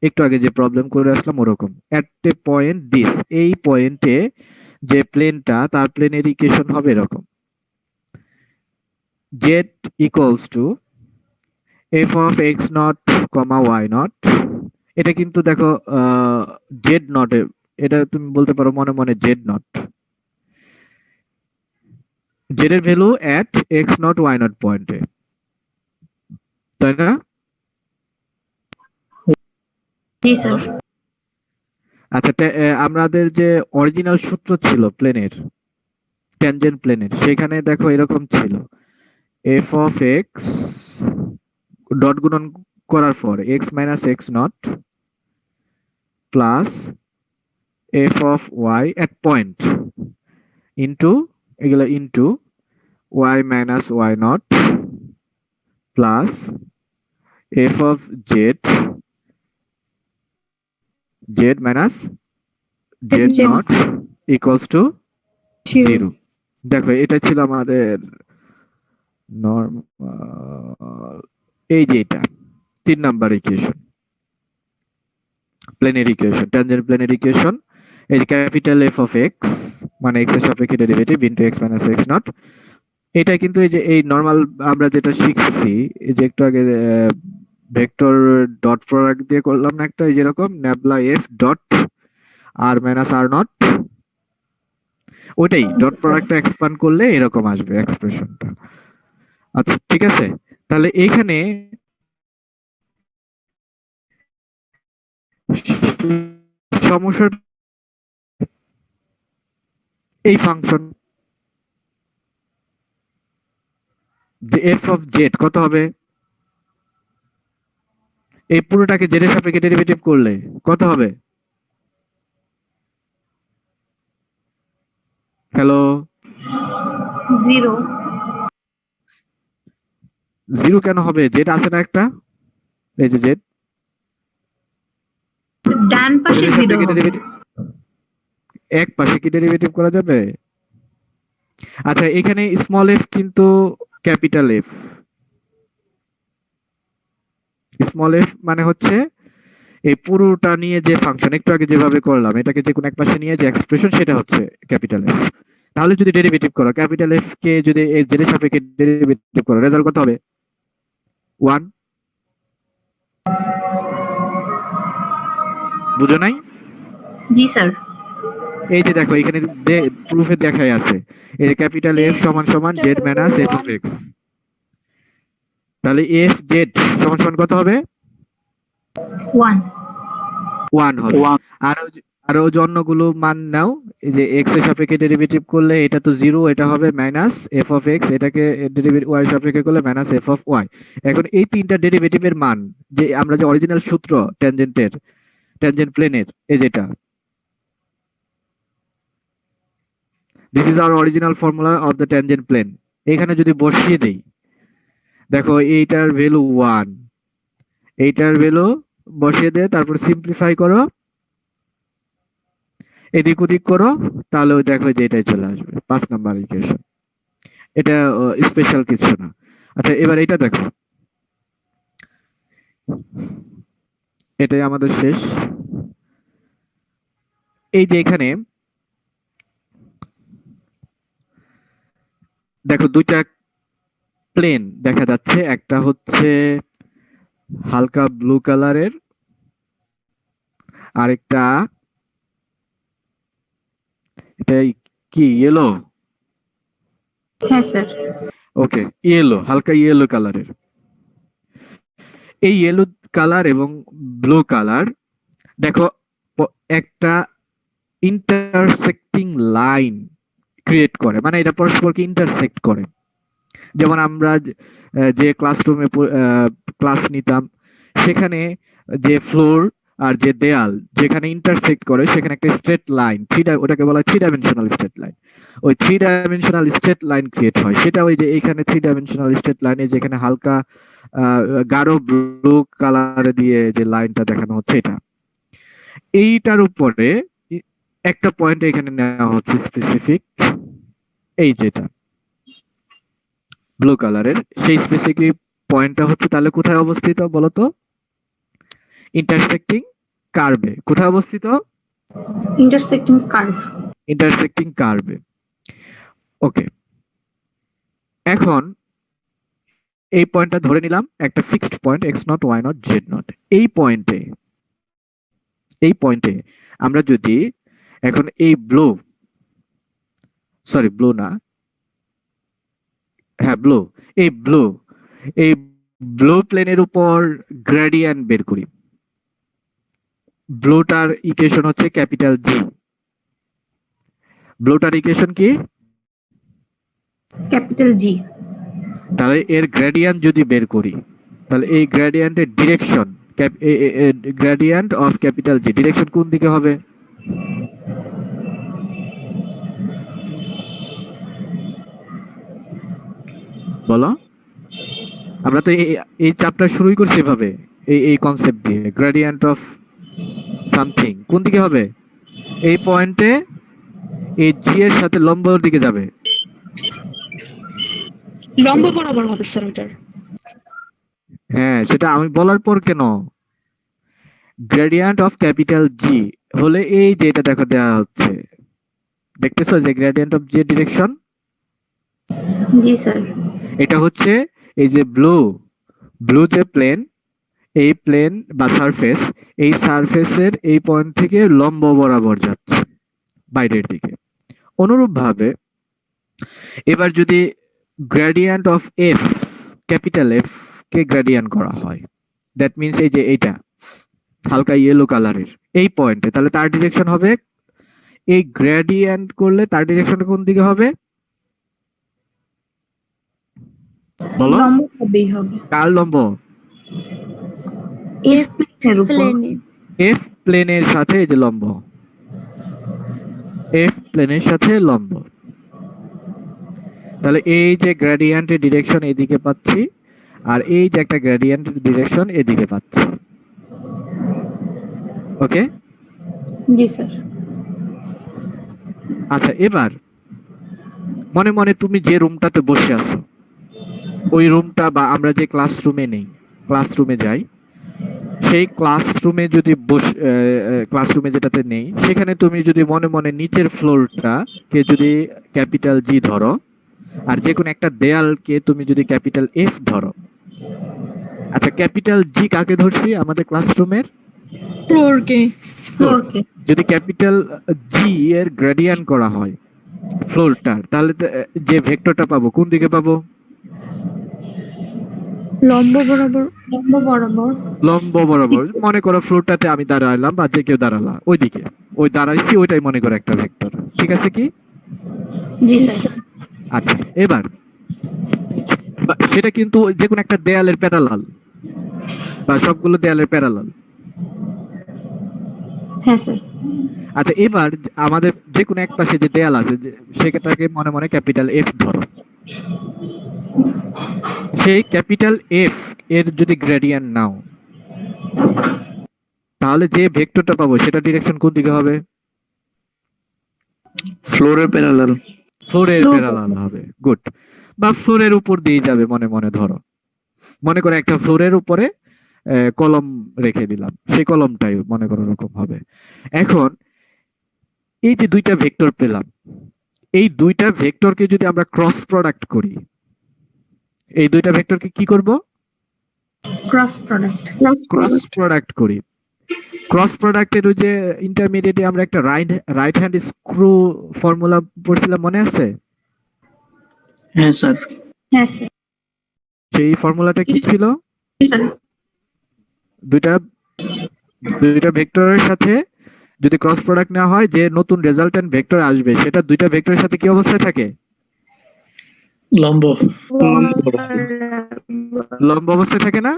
একটু আগে যে প্রবলেম করে আসলাম ওরকম, at a point this, এই পয়েন্টে যে প্লেনটা, তার প্লেনের ইকুয়েশন হবে এরকম, z equals to f of x naught, y naught, এটা কিন্তু দেখো z naught এ, এটা তুমি বলতে পারো মনে মনে z naught, z এর value at x naught y naught পয়েন্টে, তাই না? জি স্যার। আচ্ছা, আমাদের যে অরিজিনাল সূত্র ছিল প্লেনের, ট্যানজেন্ট প্লেনের, সেখানে দেখো এরকম ছিল, f of x ডট গুণন করার পর x minus x naught plus f of y at point into এগুলো into y minus y naught plus f of z minus z naught equals to 0। দেখো এটা ছিল আমাদের নরমাল, এই যে এটা 3 নাম্বার ইকুয়েশন, প্লেনের ইকুয়েশন, ট্যানজেন্ট প্লেনের ইকুয়েশন। এই যে ক্যাপিটাল এফ অফ এক্স মানে এক্স এর সাপেক্ষে derivative into x minus x not, এটা কিন্তু এই যে এই নরমাল আমরা যেটা শিখছি, এই যে একটু আগে ভেক্টর ডট প্রোডাক্ট দিয়ে করলাম না একটা, এই যেরকম nabla F dot r minus r naught, ওইটাই ডট প্রোডাক্টটা এক্সপ্যান্ড করলে এরকম আসবে এক্সপ্রেশনটা। আচ্ছা ঠিক আছে, তাহলে এইখানে সমস্যা, এই ফাংশন যে এফ অফ জেড কত হবে, এই পুরোটাকে জেড এর সাপেক্ষে ডেরিভেটিভ করলে কত হবে? হ্যালো, 0 0 কেন হবে? জেড আছে না একটা, এই যে জেড, ডান পাশে 0 হবে। এক পাশে কি ডেরিভেটিভ করা যাবে? আচ্ছা এখানে স্মল এফ কিন্তু ক্যাপিটাল এফ, স্মল এফ মানে হচ্ছে এই পুরোটা নিয়ে যে ফাংশন একটু আগে যেভাবে করলাম, এটাকে যে কোনো এক পাশে নিয়ে যে এক্সপ্রেশন সেটা হচ্ছে ক্যাপিটাল এফ। তাহলে যদি ডেরিভেটিভ করো ক্যাপিটাল এফ কে যদি এই জেড এর সাপেক্ষে ডেরিভেটিভ করো, রেজাল্ট কত হবে? 1। বুঝো নাই? জি স্যার। এই যে দেখো এখানে প্রুফে দেখাই আছে, এই যে ক্যাপিটাল এফ সমান সমান Z minus F of x, তাহলে এফ জেড সমান সমান কত হবে? 1 হবে। আর ওই অন্যগুলো মান নাও, এই যে এক্স এর সাপেক্ষে ডেরিভেটিভ করলে এটা তো 0, এটা হবে মাইনাস এফ অফ এক্স, এটাকে ডেরিভেটিভ ওয়াই সাপেক্ষে করলে মাইনাস এফ অফ ওয়াই। এখন এই তিনটা ডেরিভেটিভের মান, যে আমরা যে অরিজিনাল সূত্র ট্যানজেন্টের, ট্যানজেন্ট প্লেনের, এই যেটা, this is our original formula of the tangent plane, এখানে যদি বসিয়ে দেই, দেখো এইটার ভ্যালু 1, এইটার ভ্যালু বসিয়ে দিয়ে তারপর সিম্পলিফাই করো, এদিক ওদিক করো, তাহলে ওই দেখো যে এটাই চলে আসবে 5 নাম্বার ইকুয়েশন। এটা স্পেশাল কিছু না। আচ্ছা এবার এটা দেখো, এটাই আমাদের শেষ। এই যে এখানে দেখো দুইটা প্লেন দেখা যাচ্ছে, একটা হচ্ছে হালকা ব্লু কালারের, আরেকটা এটা কি ইয়েলো, হ্যাঁ স্যার। ওকে ইয়েলো, হালকা ইয়েলো কালারের। এই ইয়েলো কালার এবং ব্লু কালার দেখো একটা ইন্টারসেক্টিং লাইন ক্রিয়েট করে, মানে এটা পরস্পরকে ইন্টারসেক্ট করে। যেমন আমরা যে ক্লাসরুমে ক্লাস নিতাম, সেখানে যে ফ্লোর আর যে দেয়াল যেখানে ইন্টারসেক্ট করে সেখানে একটা স্ট্রেট লাইন, ওটাকে বলা হয় 3 ডাইমেনশনাল স্ট্রেট লাইন। ওই 3 ডাইমেনশনাল স্ট্রেট লাইন ক্রিয়েট হয়, সেটা ওই যে এইখানে 3 ডাইমেনশনাল স্ট্রেট লাইনে যেখানে হালকা গাঢ় ব্লু কালার দিয়ে যে লাইনটা দেখানো হচ্ছে, এটা এইটার উপরে একটা পয়েন্ট এখানে নেওয়া হচ্ছে স্পেসিফিক, এই যেটা ব্লু কালারের, সেই স্পেসিফিক পয়েন্টটা হচ্ছে তাহলে কোথায় অবস্থিত বলতো? ইন্টারসেক্টিং কার্ভে। কোথায় অবস্থিত? Intersecting curve. ইন্টারসেক্টিং কার্ভে। ওকে, এখন এই পয়েন্টটা ধরে নিলাম একটা fixed point x0 y0 z0। এই পয়েন্টে আমরা যদি এখন এই ব্লু না, হ্যাঁ এই ব্লু প্লেনের উপর গ্রেডিয়েন্ট বের করি। ব্লুটার ইকুয়েশন হচ্ছে ক্যাপিটাল জি। ব্লুটার ইকুয়েশন কি? Capital G. তাহলে এর গ্রেডিয়েন্ট যদি বের করি, তাহলে এই গ্রেডিয়েন্টের direction, gradient of capital G, direction কোন দিকে হবে? বলো। আমরা তো এই চ্যাপ্টার শুরুই করছি এভাবে, এই কনসেপ্ট দিয়ে। গ্রেডিয়েন্ট অফ সামথিং কোন দিকে হবে? এই পয়েন্টে এই জি এর সাথে লম্বর দিকে যাবে, লম্ব বরাবর হবে স্যার ওটার। হ্যাঁ সেটা আমি বলার পর কেন? গ্রেডিয়েন্ট অফ ক্যাপিটাল জি হলে এই যে এটা দেখো দেওয়া হচ্ছে, দেখতেছো যে gradient of G direction, G sir. এটা হচ্ছে এই যে ব্লু যে প্লেন, এই প্লেন বা সারফেস, এই সারফেসের এই পয়েন্ট থেকে লম্ব বরাবর যাচ্ছে বাইরের দিকে। অনুরূপভাবে এবার যদি gradient of F, capital F K gradient করা হয়, দ্যাট মিনস এই যে এইটা হালকা ইয়েলো কালারের এই পয়েন্টে, তাহলে তার ডিরেকশন হবে, এই গ্রেডিয়েন্ট করলে তার ডিরেকশন কোন দিকে হবে বলো? লম্ব হবেই হবে। কার লম্ব? এফ প্লেনের উপর। এফ প্লেনের সাথে এই যে লম্ব, এফ প্লেনের সাথে লম্ব। তাহলে এই যে গ্রেডিয়েন্টের ডিরেকশন এদিকে পাচ্ছি, আর এই যে একটা গ্রেডিয়েন্ট ডিরেকশন এদিকে পাচ্ছি। ওকে, জি স্যার। আচ্ছা এবার মনে মনে তুমি যে রুমটাতে বসে আছো, ওই রুমটা বা আমরা যে ক্লাসরুমে নেই, ক্লাসরুমে যাই, সেই ক্লাসরুমে যদি ক্লাসরুমে যেটাতে নেই, সেখানে তুমি যদি মনে মনে নিচের ফ্লোরটা কে যদি ক্যাপিটাল জি ধরো, আর যে কোনো একটা দেয়ালকে তুমি যদি ক্যাপিটাল এফ ধরো। আচ্ছা ক্যাপিটাল জি কাকে ধরছি আমাদের ক্লাসরুমের? ফ্লোরকে। যদি ক্যাপিটাল জি এর গ্রেডিয়েন্ট করা হয় ফ্লোরটার, তাহলে যে ভেক্টরটা পাবো কোন দিকে পাবো? লম্ব বরাবর। লম্ব বরাবর। মনে করো ফ্লোরটাতে আমি দাঁড়াইলাম বা যে কেউ দাঁড়ালা ওইদিকে, ওই দাঁড়াইছি ওইটাই মনে করো একটা ভেক্টর, ঠিক আছে কি? জি স্যার। আচ্ছা এবার সেটা কিন্তু যে কোনো একটা দেয়ালের প্যারালাল বা সবগুলো দেয়ালের প্যারালাল। হ্যাঁ স্যার। আচ্ছা এবার আমাদের যে কোনো এক পাশে যে দেয়াল আছে সেটাকে মনে মনে ক্যাপিটাল এফ ধরো। সেই ক্যাপিটাল এফ এর যদি গ্রেডিয়েন্ট নাও, তাহলে যে ভেক্টরটা পাবো সেটা ডিরেকশন কোন দিকে হবে? ফ্লোরের প্যারালাল। ফ্লোরের Floor. প্যারালাল হবে, গুড। বা ফ্লোরের উপর দিয়ে যাবে, মনে মনে ধরো, মনে করো একটা ফ্লোরের উপরে কলম রেখে দিলাম, সেই কলমটাই মনে করো এরকম হবে। এখন এই যে দুইটা ভেক্টর পেলাম, এই দুইটা ভেক্টরকে যদি আমরা ক্রস প্রোডাক্ট করি, এই দুইটা ভেক্টরকে কি করব? Cross product. ক্রস প্রোডাক্ট করি। ক্রস প্রোডাক্টের ওই যে ইন্টারমিডিয়েটে আমরা একটা রাইট হ্যান্ড স্ক্রু ফর্মুলা পড়ছিলাম, মনে আছে? হ্যাঁ স্যার। হ্যাঁ স্যার। সেই ফর্মুলাটা কি ছিল? জি স্যার। দুইটা ভেক্টরের সাথে যদি ক্রস প্রোডাক্ট নেওয়া হয়, যে নতুন রেজাল্টেন্ট ভেক্টর আসবে সেটা দুইটা ভেক্টরের সাথে কি অবস্থায় থাকে? লম্ব। লম্ব অবস্থায় থাকে না?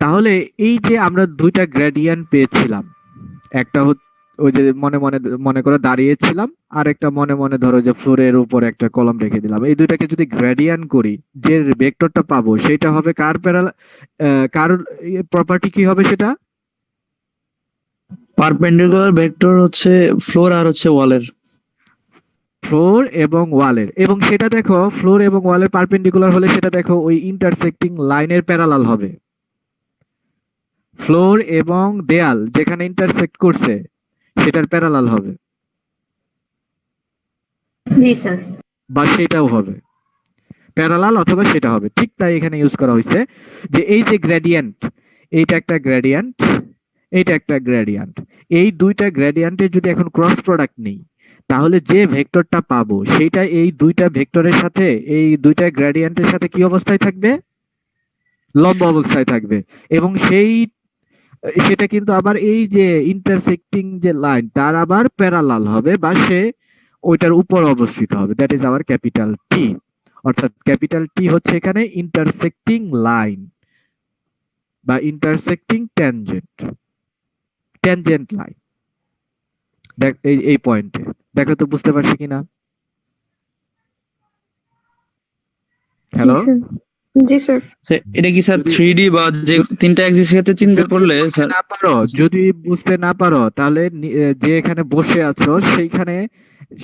তাহলে এই যে আমরা দুইটা গ্রেডিয়েন্ট পেয়েছিলাম, একটা ওই যে মনে করে দাঁড়িয়েছিলাম, আর একটা মনে মনে ধরো যে ফ্লোরের উপর একটা কলম রেখে দিলাম, এই দুইটাকে যদি গ্রেডিয়েন্ট করি, যে ভেক্টরটা পাবো সেটা হবে কার কার প্রপার্টি কি হবে সেটা? পারপেন্ডিকুলার ভেক্টর হচ্ছে ফ্লোর আর হচ্ছে ওয়ালের। ফ্লোর এবং ওয়ালের, এবং সেটা দেখো ফ্লোর এবং ওয়ালের পারপেন্ডিকুলার হলে সেটা দেখো ওই ইন্টারসেক্টিং লাইনের প্যারালাল হবে। ফ্লোর এবং দেয়াল যেখানে ইন্টারসেক্ট করছে সেটার প্যারালাল হবে, জি স্যার। বা সেটাও হবে প্যারালাল, অথবা সেটা হবে। ঠিক তাই এখানে ইউজ করা হয়েছে যে এই যে গ্রেডিয়েন্ট, এইটা একটা গ্রেডিয়েন্ট, এইটা একটা গ্রেডিয়েন্ট, এই দুইটা গ্রেডিয়েন্টের যদি এখন ক্রস প্রোডাক্ট নেই, তাহলে যে ভেক্টরটা পাবো সেটা এই দুইটা ভেক্টরের সাথে, এই দুইটা গ্রেডিয়েন্টের সাথে কি অবস্থায় থাকবে? লম্ব অবস্থায় থাকবে। এবং সেটা কিন্তু আবার এই যে ইন্টারসেক্টিং যে লাইন তার আবার প্যারালাল হবে, বা সে ওইটার উপর অবস্থিত হবে। That is our capital T. অর্থাৎ ক্যাপিটাল টি হচ্ছে এখানে ইন্টারসেক্টিং লাইন বা ইন্টারসেক্টিং ট্যানজেন্ট লাইন। দেখ এই পয়েন্টে দেখো তো বুঝতে পারছি কিনা? হ্যালো, জি স্যার। এটা কি স্যার 3D বা যে তিনটা অ্যাক্সিস ক্ষেত্রে চিন্তা করলে স্যার? না পারো, যদি বুঝতে না পারো, তাহলে যে এখানে বসে আছো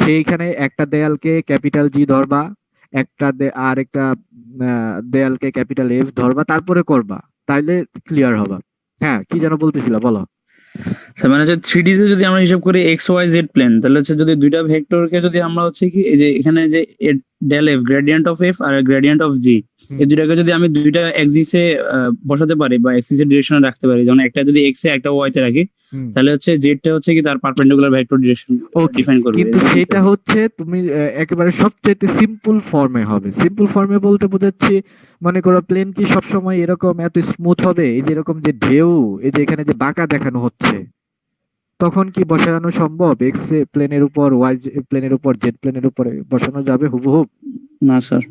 সেইখানে একটা দেয়ালকে ক্যাপিটাল জি ধরবা, আর একটা দেয়ালকে ক্যাপিটাল এফ ধরবা, তারপরে করবা, তাইলে ক্লিয়ার হবে। হ্যাঁ, কি যেন বলতেছিলা, বলো। স্যার মানে হচ্ছে 3D তে যদি আমরা হিসাব করি এক্স ওয়াই জেড প্লেন, তাহলে হচ্ছে যদি দুইটা ভেক্টরকে যদি আমরা হচ্ছে কি এই যে এখানে যে del F gradient of F আর গ্রেডিয়েন্ট অফ জি, এই দুইটাকে যদি আমি দুইটা এক্সিসে বসাতে পারি বা এক্সিসের ডিরেকশনে রাখতে পারি, যেমন একটা যদি এক্স এ একটা ওয়াই তে রাখি, তাহলে হচ্ছে জেডটা হচ্ছে কি তার পারপেন্ডিকুলার ভেক্টর ডিরেকশন ডিফাইন করবে। কিন্তু সেটা হচ্ছে তুমি একেবারে সবচেয়ে সিম্পল ফর্মে হবে। সিম্পল ফর্মে বলতে বোঝাচ্ছি, মনে করো প্লেন কি সবসময় এরকম এত স্মুথ হবে? এই যে এরকম যে ঢেউ, এই যে এখানে যে বাঁকা দেখানো হচ্ছে, তখন কি বসানো সম্ভব? এক্স প্লেনের উপর, ওয়াই প্লেনের উপর, জেড প্লেনের উপরে বসানো যাবে হুবহুব? না স্যার,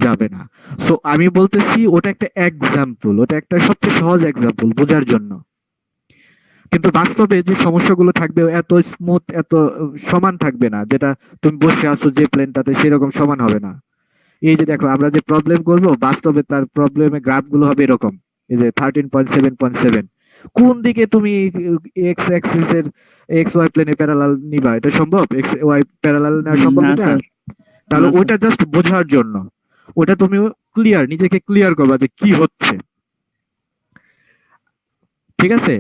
যাবে না। সো আমি বলতেছি ওটা একটা এক্সাম্পল, ওটা একটা সবচেয়ে সহজ এক্সাম্পল বোঝার জন্য। কিন্তু বাস্তবে যে সমস্যাগুলো থাকবে এত স্মুথ, এত সমান থাকবে না। যেটা তুমি বসে আছো যে প্লেনটাতে, সেরকম সমান হবে না। এই যে দেখো আমরা যে প্রবলেম করব, বাস্তবে তার প্রবলেমে গ্রাফগুলো হবে এরকম, এই যে 13.7.7। কোন দিকে তুমি এক্স অ্যাক্সিস এর এক্স ওয়াই প্লেনে প্যারালাল নিবা? এটা সম্ভব? এক্স ওয়াই প্যারালাল নেওয়া সম্ভব না না। স্যার। তাহলে না স্যার। ওটা জাস্ট বোঝার জন্য, ওটা তুমি নিজেকে ক্লিয়ার করবা যে কি হচ্ছে। ঠিক আছে?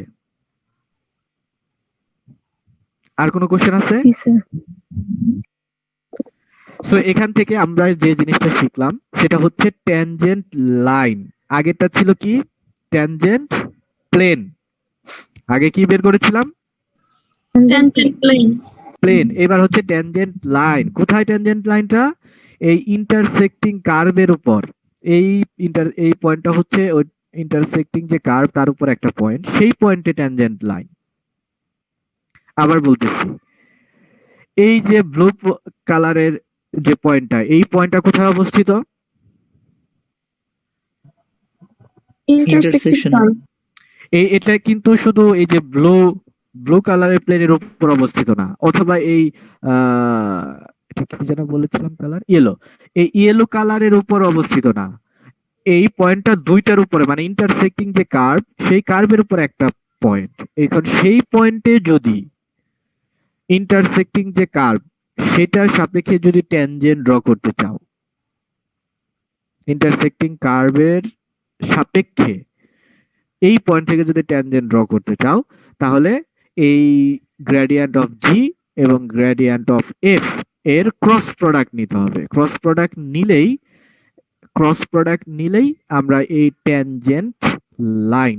আর কোনো কোশ্চেন আছে? জি স্যার। সো এখান থেকে আমরা যে জিনিসটা শিখলাম সেটা হচ্ছে ট্যানজেন্ট লাইন। আগেরটা ছিল কি? Tangent plane. আগে কি বের করেছিলাম? Tangent plane. প্লেন। এবার হচ্ছে ট্যানজেন্ট লাইন। কোথায় ট্যানজেন্ট লাইনটা? এই ইন্টারসেক্টিং কার্ভের উপর। এই পয়েন্টটা হচ্ছে ওই ইন্টারসেক্টিং যে কার্ভ তার উপর একটা পয়েন্ট, সেই পয়েন্টে ট্যানজেন্ট লাইন। আবার বলতেছি, এই যে ব্লু কালারের যে পয়েন্টটা, এই পয়েন্টটা কোথায় অবস্থিত? ইন্টারসেকশন। এটা কিন্তু শুধু এই যে ব্লু কালারের প্লেনের উপর অবস্থিত না, অথবা এই এটা কি যেন বলেছিলাম কালার, ইয়েলো, এই ইয়েলো কালারের উপর অবস্থিত না। এই পয়েন্টটা দুইটার উপরে মানে ইন্টারসেক্টিং যে কার্ভ সেই কার্ভের উপর একটা পয়েন্ট। এখন সেই পয়েন্টে যদি ইন্টারসেক্টিং যে কার্ভ সেটার সাপেক্ষে যদি ট্যানজেন্ট ড্র করতে চাও, ইন্টারসেক্টিং কার্ভের সাপেক্ষে এই পয়েন্ট থেকে যদি ট্যানজেন্ট ড্র করতে চাও, তাহলে এই গ্রেডিয়েন্ট অফ জি এবং গ্রেডিয়েন্ট অফ এফ এর ক্রস প্রোডাক্ট নিতে হবে। ক্রস প্রোডাক্ট নিলেই আমরা এই ট্যানজেন্ট লাইন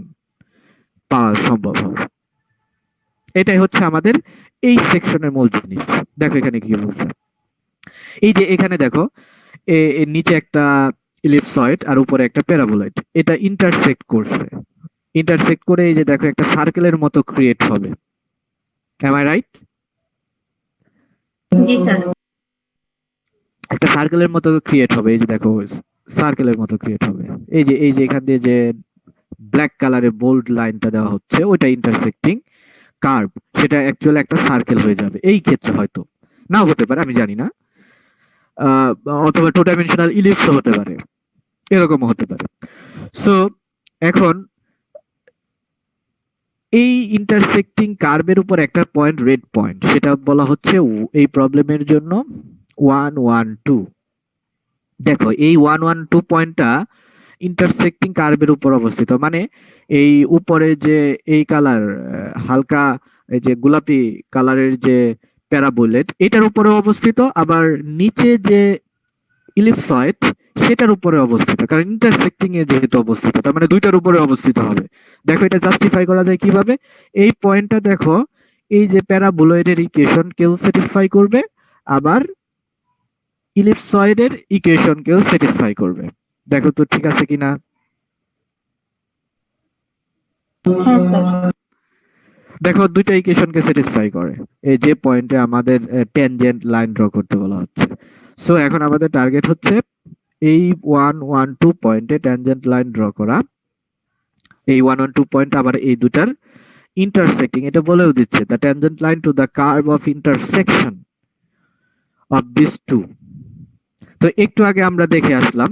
পাওয়া সম্ভব হবে। এটাই হচ্ছে আমাদের এই সেকশনের মূল জিনিস। দেখো এখানে কি বলছে, এই যে এখানে দেখো নিচে একটা ইলিপসয়েড আর উপরে একটা প্যারাবোলয়েড, এটা ইন্টারসেক্ট করছে। ইন্টারসেক্ট করে এই যে দেখো একটা সার্কেলের মতো ক্রিয়েট হবে। Am I right? জি স্যার। একটা সার্কেলের মতো ক্রিয়েট হবে। এই যে দেখো সার্কেলের মতো ক্রিয়েট হবে। এই যে এখান দিয়ে যে ব্ল্যাক কালারে বোল্ড লাইনটা দেওয়া হচ্ছে ওইটা ইন্টারসেক্টিং কার্ভ, সেটা অ্যাকচুয়ালি একটা সার্কেল হয়ে যাবে। এই ক্ষেত্রে হয়তো নাও হতে পারে, আমি জানি না, অথবা টু ডাইমেনশনাল ইলিপসও হতে পারে, এরকমও হতে পারে। সো এখন এই ইন্টারসেক্টিং কার্ভের উপর একটা পয়েন্ট, রেড পয়েন্ট, সেটা বলা হচ্ছে এই প্রবলেমের জন্য 1 1 2। দেখো এই 1 1 2 পয়েন্টটা ইন্টারসেক্টিং কার্ভের উপর অবস্থিত, মানে এই উপরে যে এই কালার হালকা এই যে গোলাপি কালারের যে প্যারাবোলেট এটার উপরে অবস্থিত, আবার নিচে যে ইলিপসয়েড সেটার উপরে অবস্থিত, কারণ ইন্টারসেক্টিং এ যেহেতু অবস্থিত তার মানে দুইটার উপরে অবস্থিত হবে। দেখো এটা জাস্টিফাই করা যায় কিভাবে, এই পয়েন্টটা দেখো এই যে প্যারাবোলয়েডের ইকুয়েশন কেও স্যাটিসফাই করবে, আবার ইলিপসয়েডের ইকুয়েশন কেও স্যাটিসফাই করবে। দেখো তো ঠিক আছে কিনা? হ্যাঁ স্যার। দেখো দুইটা ইকুয়েশনকে স্যাটিসফাই করে এই যে পয়েন্টে আমাদের ট্যানজেন্ট লাইন ড্র করতে বলা হচ্ছে। সো এখন আমাদের টার্গেট হচ্ছে এই 1 1 2 পয়েন্টে ট্যানজেন্ট লাইন ড্র করা। এই 1 1 2 পয়েন্ট আবার এই দুটার ইন্টারসেক্টিং, এটা বলেও দিচ্ছে the tangent line to the curve of intersection of this two. তো একটু আগে আমরা দেখে আসলাম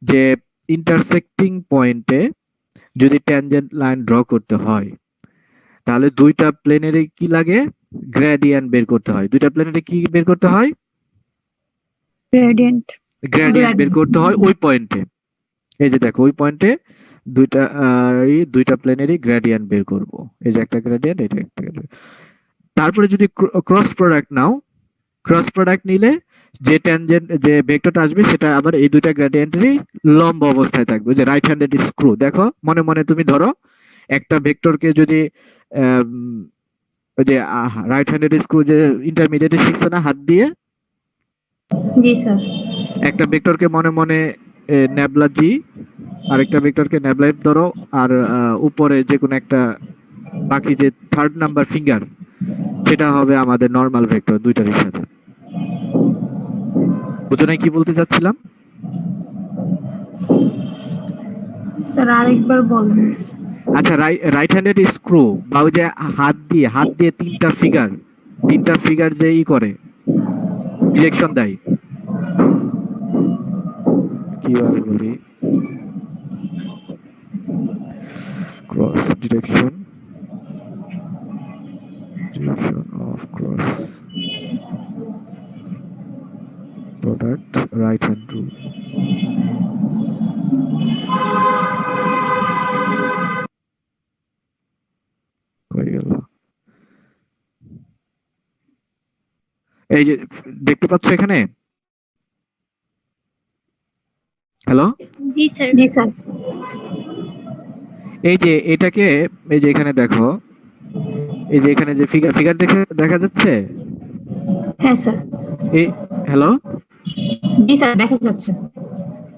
যে ইন্টারসেক্টিং পয়েন্টে যদি ট্যানজেন্ট লাইন ড্র করতে হয় তাহলে দুইটা প্লেনেরে কি লাগে, গ্রেডিয়েন্ট বের করতে হয়। দুইটা প্লেনেরে কি বের করতে হয়, গ্রেডিয়েন্ট বের করতে হয় ওই পয়েন্টে। এই যে দেখো ওই পয়েন্টে দুইটা প্লেনেরই গ্রেডিয়েন্ট বের করব। এই যে একটা গ্রেডিয়েন্ট, এটা একটা গ্রেডিয়েন্ট। তারপরে যদি ক্রস প্রোডাক্ট নাও, ক্রস প্রোডাক্ট নিলে যে ট্যানজেন্ট যে ভেক্টরটা আসবে সেটা আবার এই দুইটা গ্রেডিয়েন্টেরই লম্ব অবস্থায় থাকবে। যে রাইট হ্যান্ডেড স্ক্রু, দেখো মনে মনে তুমি ধরো একটা ভেক্টরকে যদি ওই যে রাইট হ্যান্ডেড স্ক্রু যে ইন্টারমিডিয়েটে শিখছো না হাত দিয়ে, জি স্যার। একটা ভেক্টরকে মনে মনে নেবলা জি, আরেকটা ভেক্টরকে নেবলা এফ ধরো, আর উপরে যে কোনো একটা বাকি যে থার্ড নাম্বার ফিঙ্গার সেটা হবে আমাদের নরমাল ভেক্টর দুইটারই সাথে। বুঝো নাই কি বলতে চাচ্ছিলাম? স্যার আরেকবার বলুন। আচ্ছা, রাইট হ্যান্ডেড স্ক্রু বা ওই যে হাত দিয়ে তিনটা ফিগার যে ই করে ডিরেকশন দেয়, কিভাবে বলি, cross direction of cross product right hand rule. এই যে দেখতে পাচ্ছ এখানে, হ্যালো, জি স্যার। জি স্যার। এই যে এটাকে এই যে এখানে দেখো, এই যে এখানে যে ফিগার দেখা যাচ্ছে। হ্যাঁ স্যার। এই হ্যালো, জি স্যার দেখা যাচ্ছে।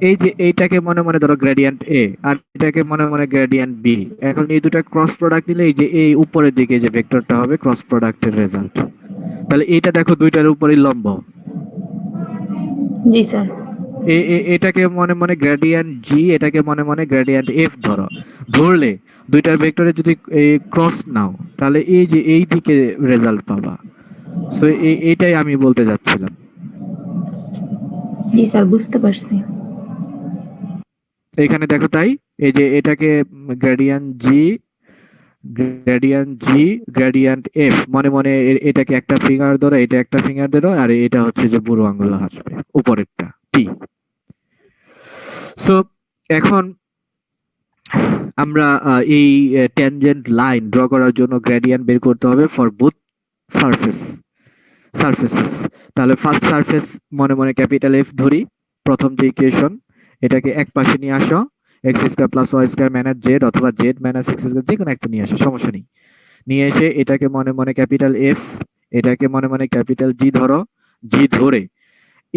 এই যে এইটাকে মনে মনে ধরো গ্রেডিয়েন্ট এ আর এটাকে মনে মনে গ্রেডিয়েন্ট বি। এখন এই দুটো ক্রস প্রোডাক্ট নিলে এই যে এই উপরের দিকে যে ভেক্টরটা হবে ক্রস প্রোডাক্টের রেজাল্ট। তাহলে এইটা দেখো দুইটার উপরই লম্ব। জি স্যার। এটাকে মনে মনে গ্রেডিয়েন্ট জি, এটাকে মনে মনে গ্রেডিয়েন্ট এফ ধরলে দুইটার ভেক্টরে যদি ক্রস নাও তাহলে এই যে এই দিকে রেজাল্ট পাবা। সো এইটাই আমি বলতে যাচ্ছিলাম। জি স্যার বুঝতে পারছি। এখানে দেখো তাই, এই যে এটাকে গ্রেডিয়েন্ট জি, গ্রেডিয়েন্ট এফ, মনে মনে এটাকে একটা ফিঙ্গার ধরো, এটা একটা ফিঙ্গার ধরো, আর এটা হচ্ছে যে বুড়ো আঙ্গুল আসবে উপরেরটা টি। সো এখন আমরা এই ট্যানজেন্ট লাইন ড্র করার জন্য গ্রেডিয়েন্ট বের করতে হবে ফর বোথ সারফেসেস। তাহলে ফার্স্ট সারফেস মনে মনে ক্যাপিটাল এফ ধরি, প্রথম যে ইকুয়েশন, এটাকে এক পাশে নিয়ে আসো, x square plus y square minus z অথবা জেড মাইনাস এক্স স্কয়ার, যে কোনো একটা নিয়ে আসো, সমস্যা নেই। নিয়ে এসে এটাকে মনে মনে ক্যাপিটাল এফ, এটাকে মনে মনে ক্যাপিটাল জি ধরো, জি ধরে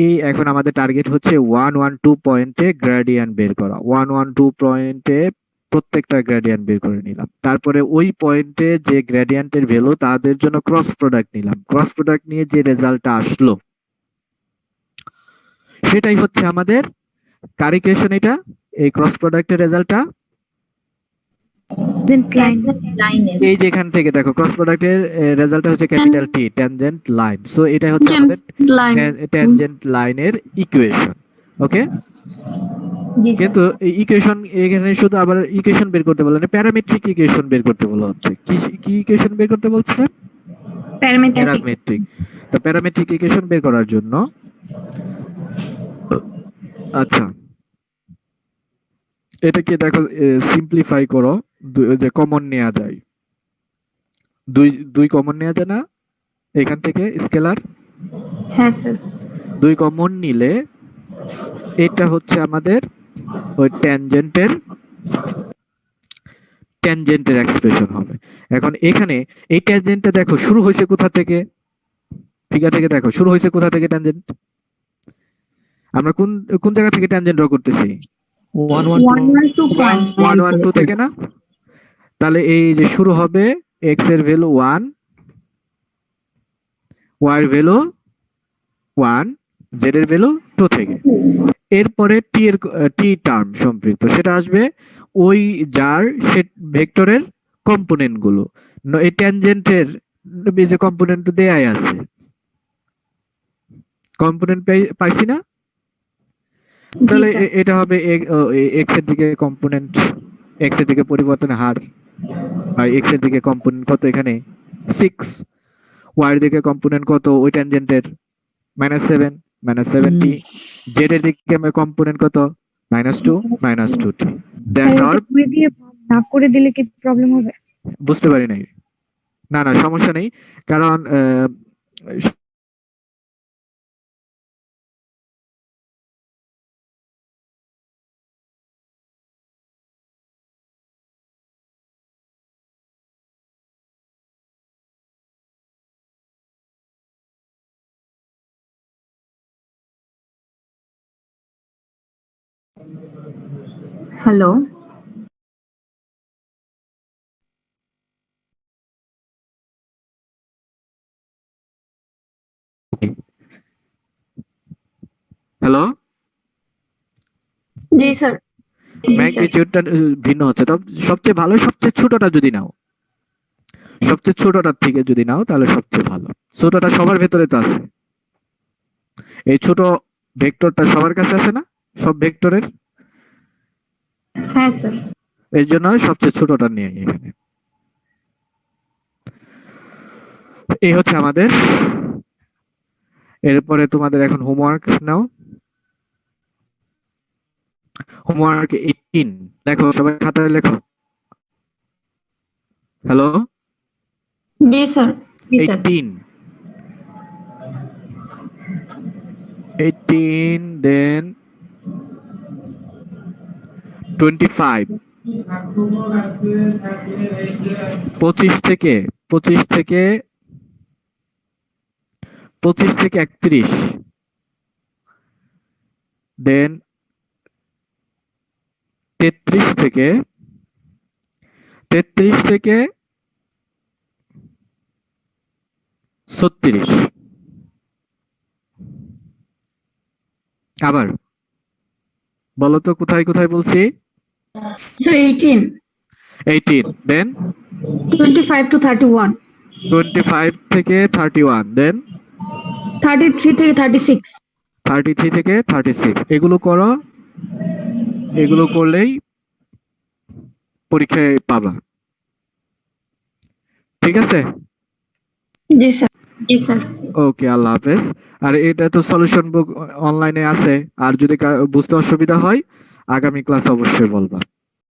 এই এখন আমাদের টার্গেট হচ্ছে 112 পয়েন্টে গ্রেডিয়েন্ট বের করা। 112 পয়েন্টে প্রত্যেকটা গ্রেডিয়েন্ট বের করে নিলাম। তারপরে ওই পয়েন্টে যে গ্রেডিয়েন্টের ভ্যালু তাদের জন্য ক্রস প্রোডাক্ট নিলাম। ক্রস প্রোডাক্ট নিয়ে যে রেজাল্টটা আসলো সেটাই হচ্ছে আমাদের কার ইকুয়েশন। এটা এই ক্রস প্রোডাক্টের রেজাল্টটা এই যে এখান থেকে দেখো ক্রস প্রোডাক্টের রেজাল্টটা হচ্ছে capital T, tangent line. So এটা হচ্ছে আমাদের ট্যানজেন্ট লাইনের ইকুয়েশন। ওকে, কিন্তু ইকুয়েশন এখানে শুধু আবার ইকুয়েশন বের করতে বলা না, প্যারামেট্রিক ইকুয়েশন বের করতে বলা হচ্ছে। কি ইকুয়েশন বের করতে বলছে? প্যারামেট্রিক। তো প্যারামেট্রিক ইকুয়েশন বের করার জন্য আচ্ছা এটাকে দেখো সিম্পলিফাই করো, যে কমন নেওয়া যায়, দুই কমন নেওয়া যায় না এখান থেকে স্কেলার? হ্যাঁ স্যার। দুই কমন নিলে এটা হচ্ছে আমাদের ওই ট্যানজেন্টের এক্সপ্রেশন হবে। এখন এখানে এই ট্যানজেন্টটা দেখো শুরু হয়েছে কোথা থেকে, ফিগার থেকে দেখো শুরু হয়েছে কোথা থেকে ট্যানজেন্ট। আমরা কোন জায়গা থেকে ট্যানজেন্ট ড্র করতেছি? 112 থেকে না? তাহলে এই যে শুরু হবে এক্স এর ভ্যালু 1, ওয়াই এর ভ্যালু 1, জেড এর ভ্যালু 2 থেকে। এরপরে টি টার্ম সম্পৃক্ত, সেটা আসবে ওই যার ভেক্টরের কম্পোনেন্ট গুলো। এই ট্যানজেন্টের যে কম্পোনেন্ট দেয়াই আছে, কম্পোনেন্ট পাইছি না? তাহলে এটা হবে এক্স এর দিকে কম্পোনেন্ট, এক্স এর দিকে পরিবর্তনের হার, আর এক্স এর দিকে কম্পোনেন্ট কত এখানে 6, ওয়াই এর দিকে কম্পোনেন্ট কত ওই ট্যানজেন্টের -7 -70, জেড এর দিকে কম্পোনেন্ট কত -2 -2t। That's our. দিয়ে ভাগ করে দিলে কি প্রবলেম হবে? বুঝতে পারি নাই। না সমস্যা নেই, কারণ হ্যালো। হ্যালো, জি স্যার। ম্যাগনিটিউডটা ভিন্ন হচ্ছে। তো সবচেয়ে ভালো সবচেয়ে ছোটটা যদি নাও, সবচেয়ে ছোটটার থেকে যদি নাও তাহলে সবচেয়ে ভালো। ছোটটা সবার ভেতরে তো আছে, এই ছোট ভেক্টরটা সবার কাছে আছে না, সব ভেক্টরের? হ্যাঁ স্যার। এর জন্য সবচেয়ে ছোটটা নিয়ে এখানে। এই হচ্ছে আমাদের। এরপরে তোমাদের এখন হোমওয়ার্ক নাও। হোমওয়ার্ক 18 দেখো, সবাই খাতায় লেখো। হ্যালো, জি স্যার। 18 then 25, 25 থেকে 31, দেন 33 থেকে 36। আবার বলো তো কোথায় কোথায় বলছি? স্যার 18 দেন 25 to 31, 25 থেকে 31, দেন 33 থেকে 36, 33 থেকে 36। এগুলো করো। এগুলো করলেই পরীক্ষায় পাবা। ঠিক আছে? জি স্যার। জি স্যার। ওকে, আল্লাহ হাফেজ। আর এটা তো সলিউশন বুক অনলাইনে আছে, আর যদি বুঝতে অসুবিধা হয় আগামী ক্লাস অবশ্যই বলবা।